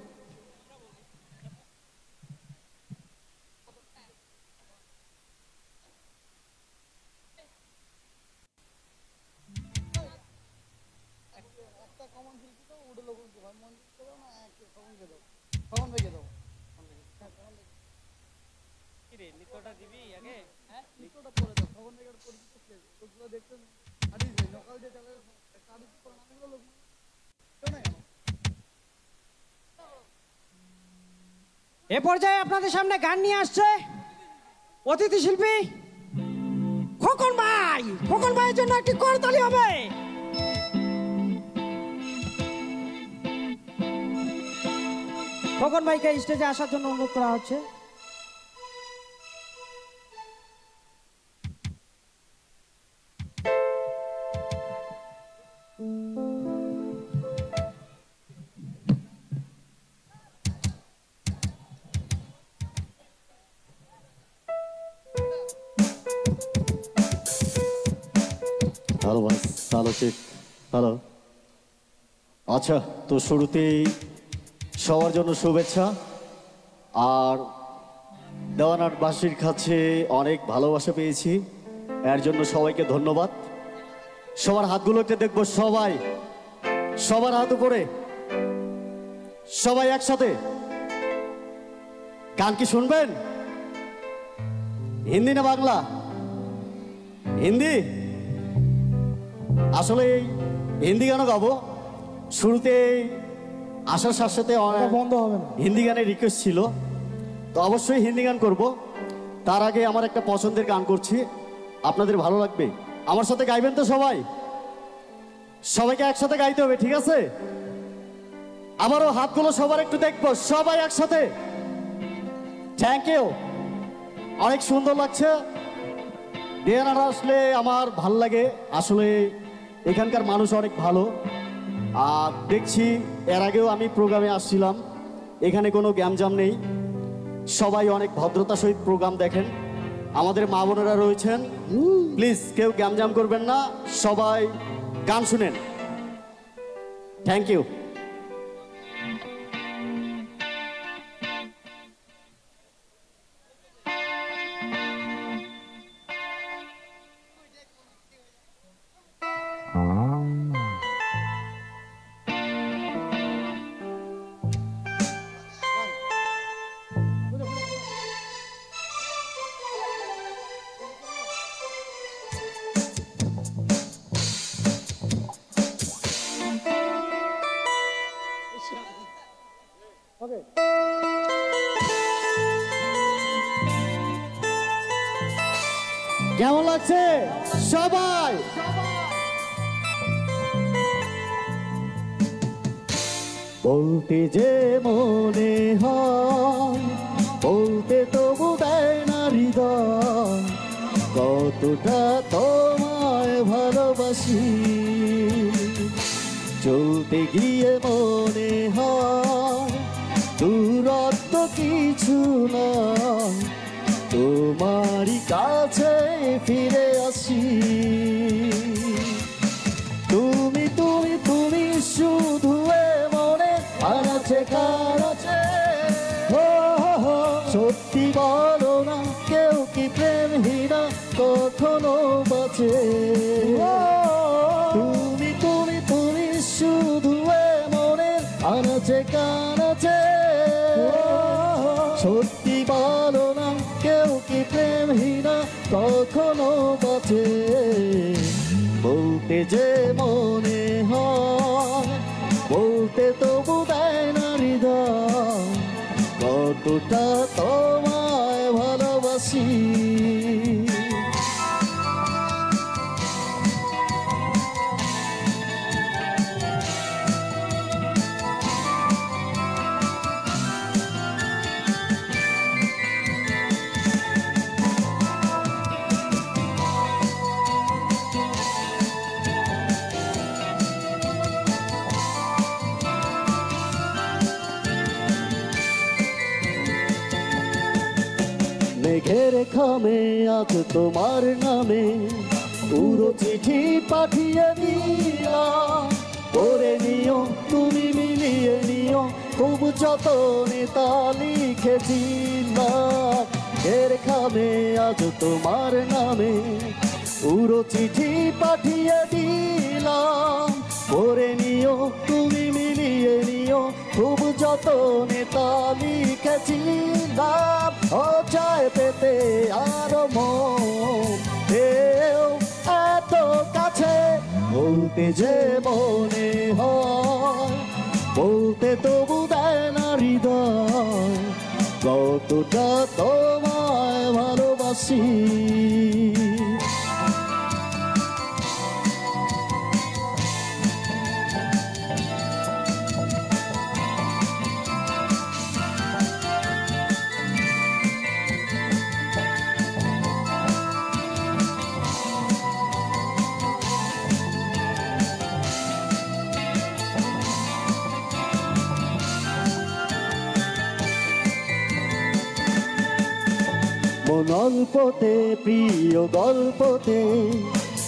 এ পর্যায়ে আপনাদের সামনে গান নিয়ে আসছে অতিথি শিল্পী খোকন ভাই। খোকন ভাইয়ের জন্য একটি করতালি হবে। খোকন ভাইকে স্টেজে আসার জন্য অনুরোধ করা হচ্ছে। হ্যালো ভাই, হ্যালো চেক, হ্যালো। আচ্ছা, তো শুরুতেই সবার জন্য শুভেচ্ছা। আর দেওয়ানবাসীর কাছে অনেক ভালোবাসা পেয়েছি, এর জন্য সবাইকে ধন্যবাদ। সবার হাতগুলোকে দেখবো, সবাই, সবার হাত উপরে, সবাই একসাথে। গান কি শুনবেন? হিন্দি না বাংলা? হিন্দি। আসলে হিন্দি গানও গাবো। শুরুতে আসার সাথে সাথে বন্ধ হবে না, হিন্দি গানের রিকোয়েস্ট ছিল, তো অবশ্যই হিন্দি গান করব। তার আগে আমার একটা পছন্দের গান করছি, আপনাদের ভালো লাগবে। আমার সাথে গাইবেন তো সবাই? সবাইকে একসাথে গাইতে হবে, ঠিক আছে? আবারও হাতগুলো সবার একটু দেখবো, সবাই একসাথে। থ্যাংক ইউ, অনেক সুন্দর লাগছে। দেয়ানারা আসলে আমার ভাল লাগে। আসলে এখানকার মানুষ অনেক ভালো। আর দেখছি এর আগেও আমি প্রোগ্রামে আসছিলাম, এখানে কোনো গ্যামজাম নেই, সবাই অনেক ভদ্রতার সহিত প্রোগ্রাম দেখেন। আমাদের মা বোনেরা রয়েছেন, প্লিজ কেউ গ্যামজাম করবেন না, সবাই গান শুনেন। Thank you. কেমন লাগছে সবাই? বলতে যে মনে হয়, বলতে তবু দেয় না হৃদয়, কতটা তোমায় ভালোবাসি। চলতে গিয়ে মনে হয় দূরত্ব কিছু নয়, তোমারই কাছে ফিরে আসি। তুমি তুমি তুমি শুধু মনে আছে কাছে। সত্যি বলো না, কেউ কি প্রেমহীনা কখনো বাঁচে? তুমি বলতে যে মনে হয় বলতে তবু দেয় না হৃদয় কতটা তোমায় ভালোবাসি মেঘের খামে আজ তোমার নামে পুরো চিঠি পাঠিয়ে দিলাম করে নিও তুমি মিলিয়ে নিও খুব যতনে তা লিখেছিলাম মেঘের খামে আজ তোমার নামে পুরো চিঠি পাঠিয়ে দিলাম করে নিও তুমি মিলিয়ে নিও খুব যতনে তা লিখেছিলাম ও চায় পেতে আরো মন ঢেউ এত কাছে বলতে যে মনে হয় বলতে তবু দেয় না হৃদয় কতটা তোমায় ভালোবাসি মন অল্পতে প্রিয় গল্পতে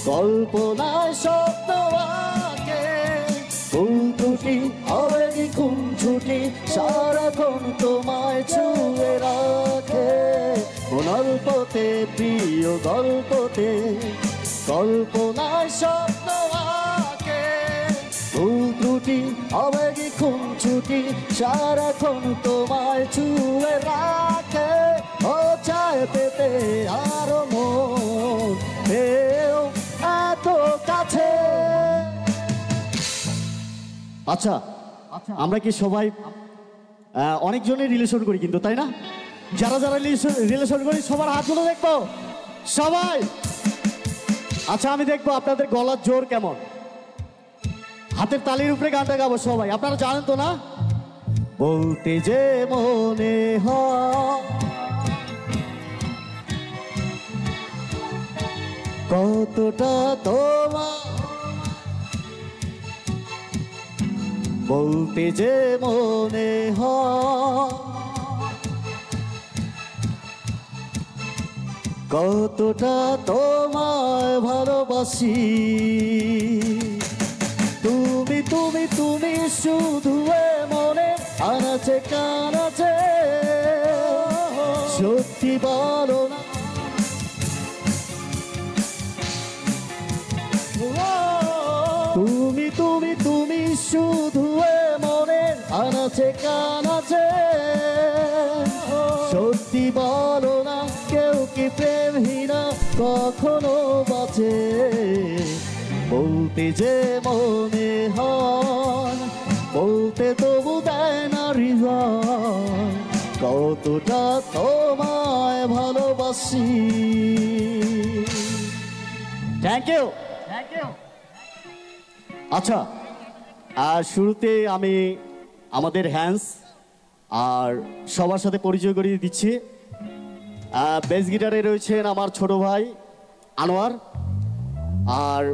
কল্পনায় স্বপ্ন আঁকে ভুল ত্রুটি হবে খুন ছুটি সারাক্ষণ তোমায় ছুঁয়ে রাখে মন অল্পতে প্রিয় গল্পতে কল্পনায় স্বপ্ন আঁকে ভুল ত্রুটি হবে খুন ছুটি সারাক্ষণ তোমায় ছুঁয়ে রাখে ও চায় পেতে আরো মন ঢেউ এত কাছে আচ্ছা আমরা কি সবাই অনেকজনই রিলেশন করি কিন্তু তাই না যারা যারা রিলেশন করি সবার হাতগুলো দেখবো সবাই আচ্ছা আমি দেখবো আপনাদের গলার জোর কেমন হাতের তালির উপরে গানটা গাবো সবাই আপনারা জানেন তো না বলতে যে মনে হয় কতটা তোমার বলতে যে মনে হয় কতটা তোমায় ভালোবাসি তুমি তুমি তুমি শুধু মনে আনাচে কানাচে সত্যি বলো না তুমি তুমি তুমি শুধু মনে আনাচে কানাচে সত্যি বলো না কেউ কি প্রেমহীনা কখনো বাঁচে বলতে যে মনে হয় বলতে তবু দেয় না হৃদয় কতটা তোমায় ভালোবাসি থ্যাংক ইউ আচ্ছা আর শুরুতে আমি আমাদের হ্যান্স আর সবার সাথে পরিচয় করিয়ে দিচ্ছি বেস গিটারে রয়েছেন আমার ছোট ভাই আনোয়ার আর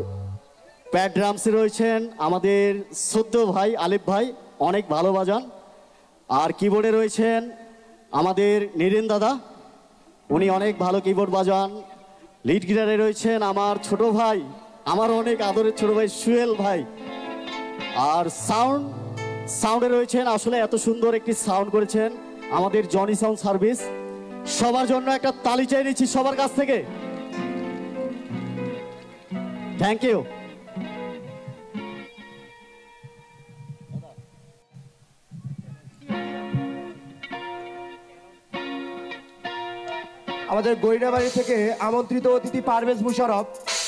প্যাড ড্রামসে রয়েছেন আমাদের সদ্য ভাই আলিফ ভাই অনেক ভালো বাজান আর কিবোর্ডে রয়েছেন আমাদের নীরেন দাদা উনি অনেক ভালো কিবোর্ড বাজান লিড গিটারে রয়েছেন আমার ছোট ভাই আমার অনেক আদরের ছোট ভাই সুয়েল ভাই আর সাউন্ডে রয়েছেন আসলে এত সুন্দর একটি সাউন্ড করেছেন আমাদের জনি সাউন্ড সার্ভিস সবার জন্য একটা তালি চাই নিচ্ছি সবার কাছ থেকে থ্যাংক ইউ আমাদের গইরাবাড়ি থেকে আমন্ত্রিত অতিথি পারভেজ মুশারফ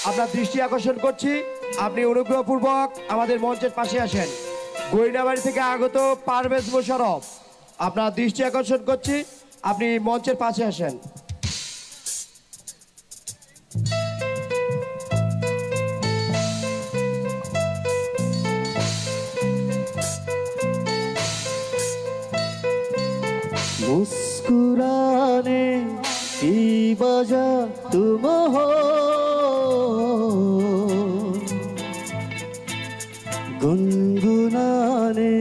আপনার দৃষ্টি আকর্ষণ করছি আপনি অনুগ্রহপূর্বক আমাদের মঞ্চের পাশে আসেন। গইনাবাড়ি থেকে আগত পারভেজ মোশাররফ, আপনার দৃষ্টি আকর্ষণ করছি, আপনি মঞ্চের পাশে আসেন। मुस्कुराने की वजह तुम हो, गुनगुनाने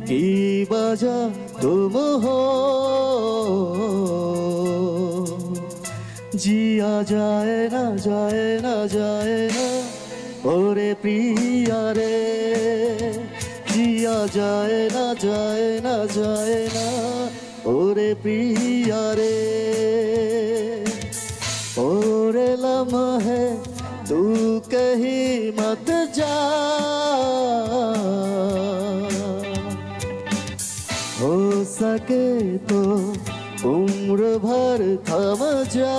की वजह तुम हो, जिया जाए ना जाए ना जाए ना ओरे प्रिया रे, जिया जाए ना जाए ना जाए ना ओरे प्रिया रे, ओरे लम्हे तू कहीं मत जा, हो सके तो उम्र भर थम जा,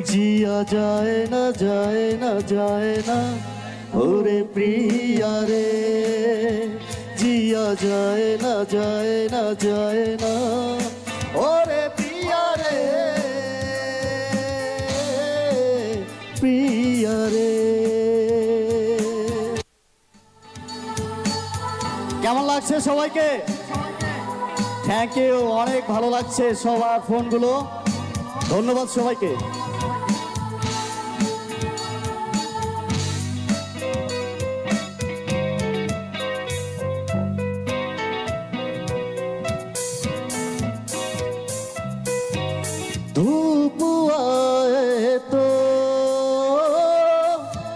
जिया जाए ना जाए ना जाए ना ओरे प्रिया रे, जिया जाए ना जाए ना जाए ना ओरे प्रिया रे, प्रिया रे। কেমন লাগছে সবাইকে? থ্যাংক ইউ, অনেক ভালো লাগছে সবার ফোনগুলো, ধন্যবাদ সবাইকে। धूप आए तो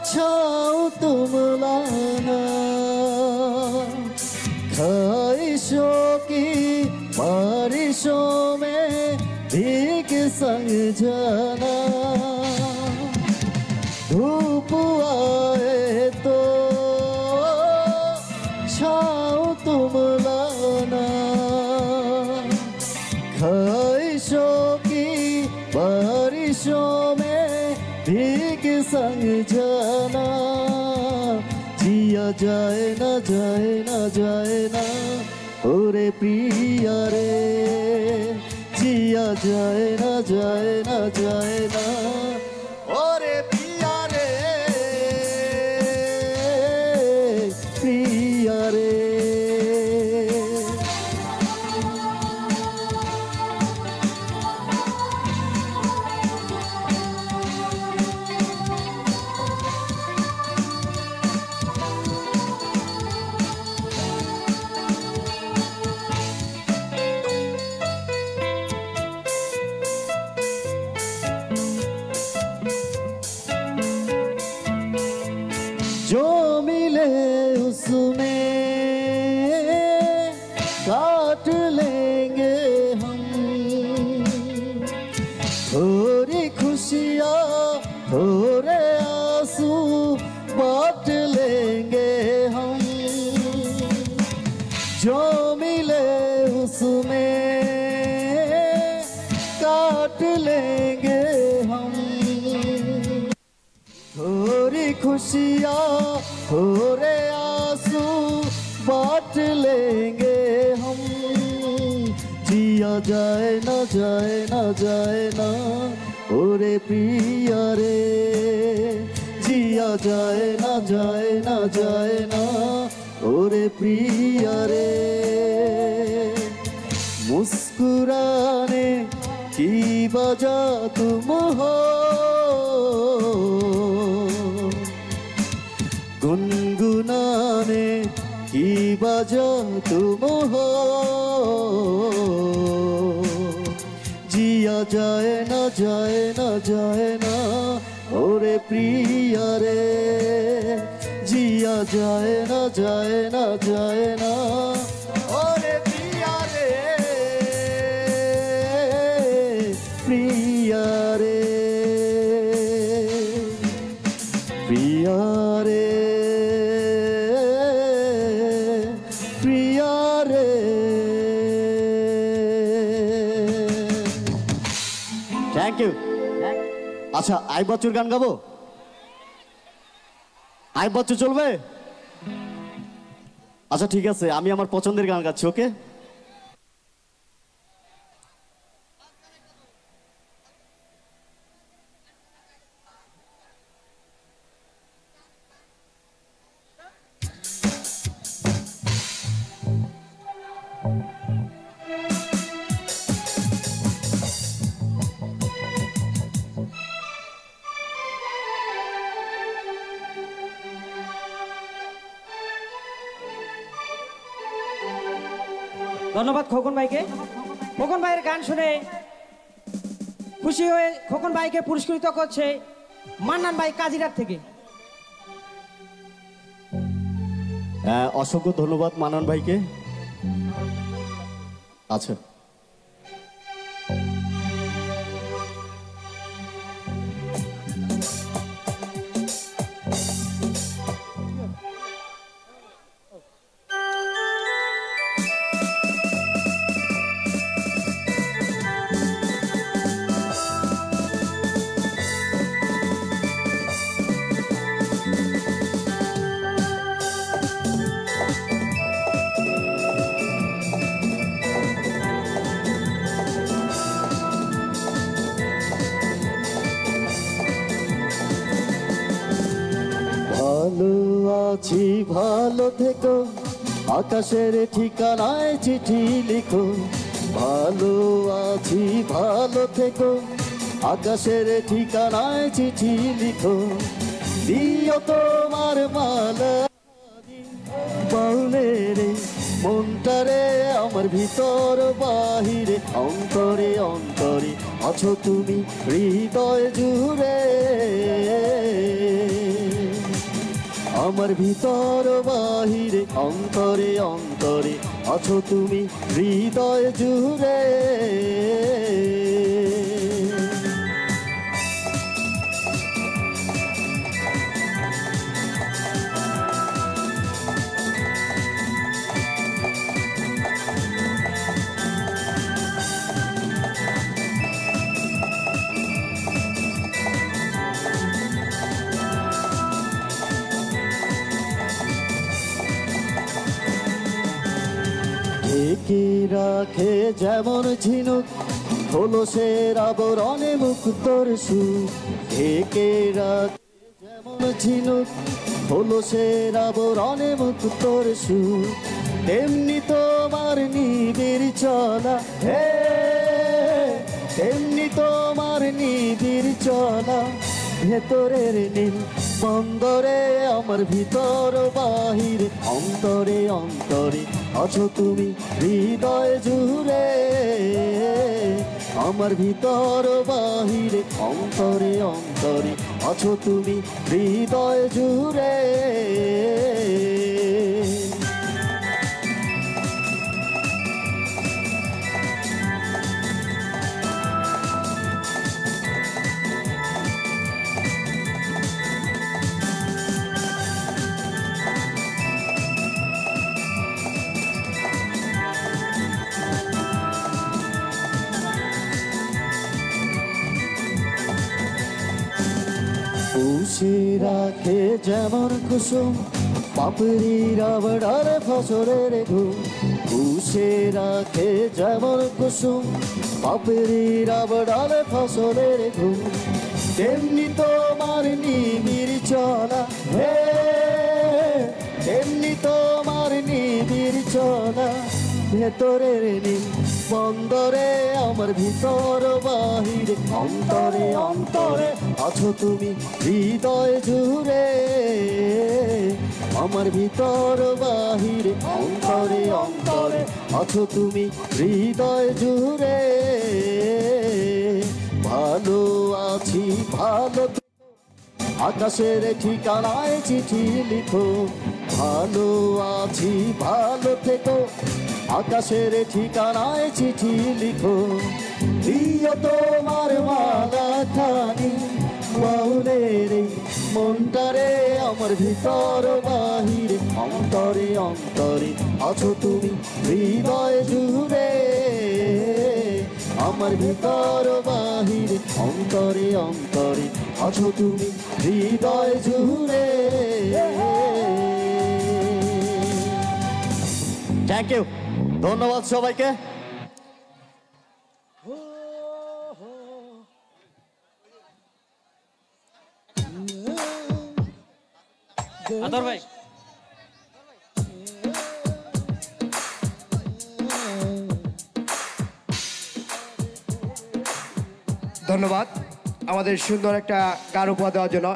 छाँव तुम लाना, ख्वाहिशों की बारिशों में भीग संग जाना, धूप आए तो छाँव तुम लाना, ख्वाहिशों बारिशों में भीग संग जाना, जिया जाए ना जाए ना जाए ना ओरे प्रिया रे, जिया जाए ना जाए ना जाए ना ओरे प्रिया रे, प्रिया रे। जो मिले उसमें काट लेंगे हम, थोड़ी खुशियाँ थोड़े आंसू बांट लेंगे हम, जो मिले उसमें काट लेंगे हम, थोड़ी खुशियाँ थोड़े आंसू बांट लेंगे हम, जिया जाए ना जाए ना जाए ना ओरे प्रिया रे, जिया जाए ना जाए ना जाए ना ओरे प्रिया रे, मुस्कुराने की वजह तुम हो, गुनगुनाने की वजह तुम हो, जिया जाए ना जाए ना जाए ना ओरे प्रिया रे, जिया जाए ना जाए ना जाए ना ओरे प्रिया रे, प्रिया रे, प्रिया रे, प्रिया रे। Thank you. আচ্ছা আইব বাচ্চুর গান গাবো? আইব বাচ্চু চলবে? আচ্ছা ঠিক আছে, আমি আমার পছন্দের গান গাচ্ছি। ওকে, ধন্যবাদ খোকন ভাইকে। খোকন ভাইয়ের গান শুনে খুশি হয়ে খোকন ভাইকে পুরস্কৃত করছে মান্নান ভাই কাজিরার থেকে। অসংখ্য ধন্যবাদ মানন ভাইকে। আচ্ছা ভালো আছি ভালো থেকো, আকাশের ঠিকানায় চিঠি লিখো। ভালো আছি ভালো থেকো, আকাশের ঠিকানায় চিঠি লিখো। দিও তোমার মালা বাউলে রে, মনটারে আমার ভিতর বাহিরে, অন্তরে অন্তরে আছো তুমি হৃদয় জুড়ে। আমার ভিতর বাহিরে, অন্তরে অন্তরে আছো তুমি হৃদয় জুড়ে। ঢেকে রাখে যেমন ঝিনুক খোলসের আবরণে মুক্তর সুখ। ঢেকে রাখে যেমন ঝিনুক খোলসের আবরণে মুক্তর সুখ। তেমনি তোমার নিবিড় চলা, হে তেমনি তোমার নিবিড় চলা। ভেতরের নীল বন্দরে আমার ভিতর বাহিরে, অন্তরে অন্তরে আছো তুমি হৃদয় জুড়ে। আমার ভিতর বাহিরে, অন্তরে অন্তরে আছো তুমি হৃদয় জুড়ে। পুষে রাখে যেমন কুসুম পাপড়ির আবড়ার ফসলের ঘুম। পুষে রাখে যেমন কুসুম পাপড়ির আবড়ার ফসলের ঘুম। তেমনি তোমার নিবিড় চলা, হে তেমনি তোমার নিবিড় চলা। ভেতরের নীল বন্দরে আমার ভিতর বাহিরে, অন্তরে অন্তরে আছো তুমি হৃদয় জুড়ে। আমার ভিতর বাহিরে, অন্তরে অন্তরে আছো তুমি হৃদয় জুড়ে। ভালো আছি ভালো, আকাশের ঠিকানায় চিঠি লিখো। ভালো আছি ভালো থেকো, আকাশের ঠিকানায় চিঠি লিখো। দিও তোমার মালা খানি বাউলে রে, মনটারে আমার ভিতর বাহিরে, অন্তরে অন্তরে আছো তুমি হৃদয় জুড়ে। আমার ভিতর বাহিরে অন্তরে অন্তরে আছো তুমি হৃদয় জুড়ে। থ্যাংক ইউ, ধন্যবাদ সবাইকে। আদর ভাই ধন্যবাদ আমাদের সুন্দর একটা গান উপহার দেওয়ার জন্য।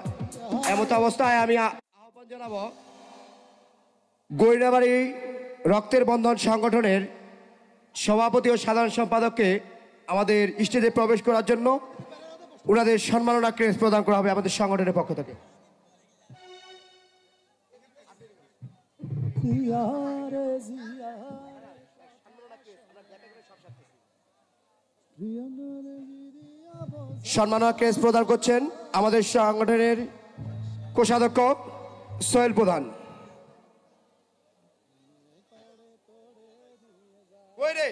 এমত অবস্থায় আমি আহ্বান জানাবো গৌরীবাড়ি রক্তের বন্ধন সংগঠনের সভাপতি ও সাধারণ সম্পাদককে আমাদের স্টেজে প্রবেশ করার জন্য ওনাদের সম্মাননা ক্রেস্ট প্রদান করা হবে আমাদের সংগঠনের পক্ষ থেকে। সম্মাননা ক্রেস্ট প্রদান করছেন আমাদের সংগঠনের কোষাধ্যক্ষ সোহেল প্রধান। ওই রে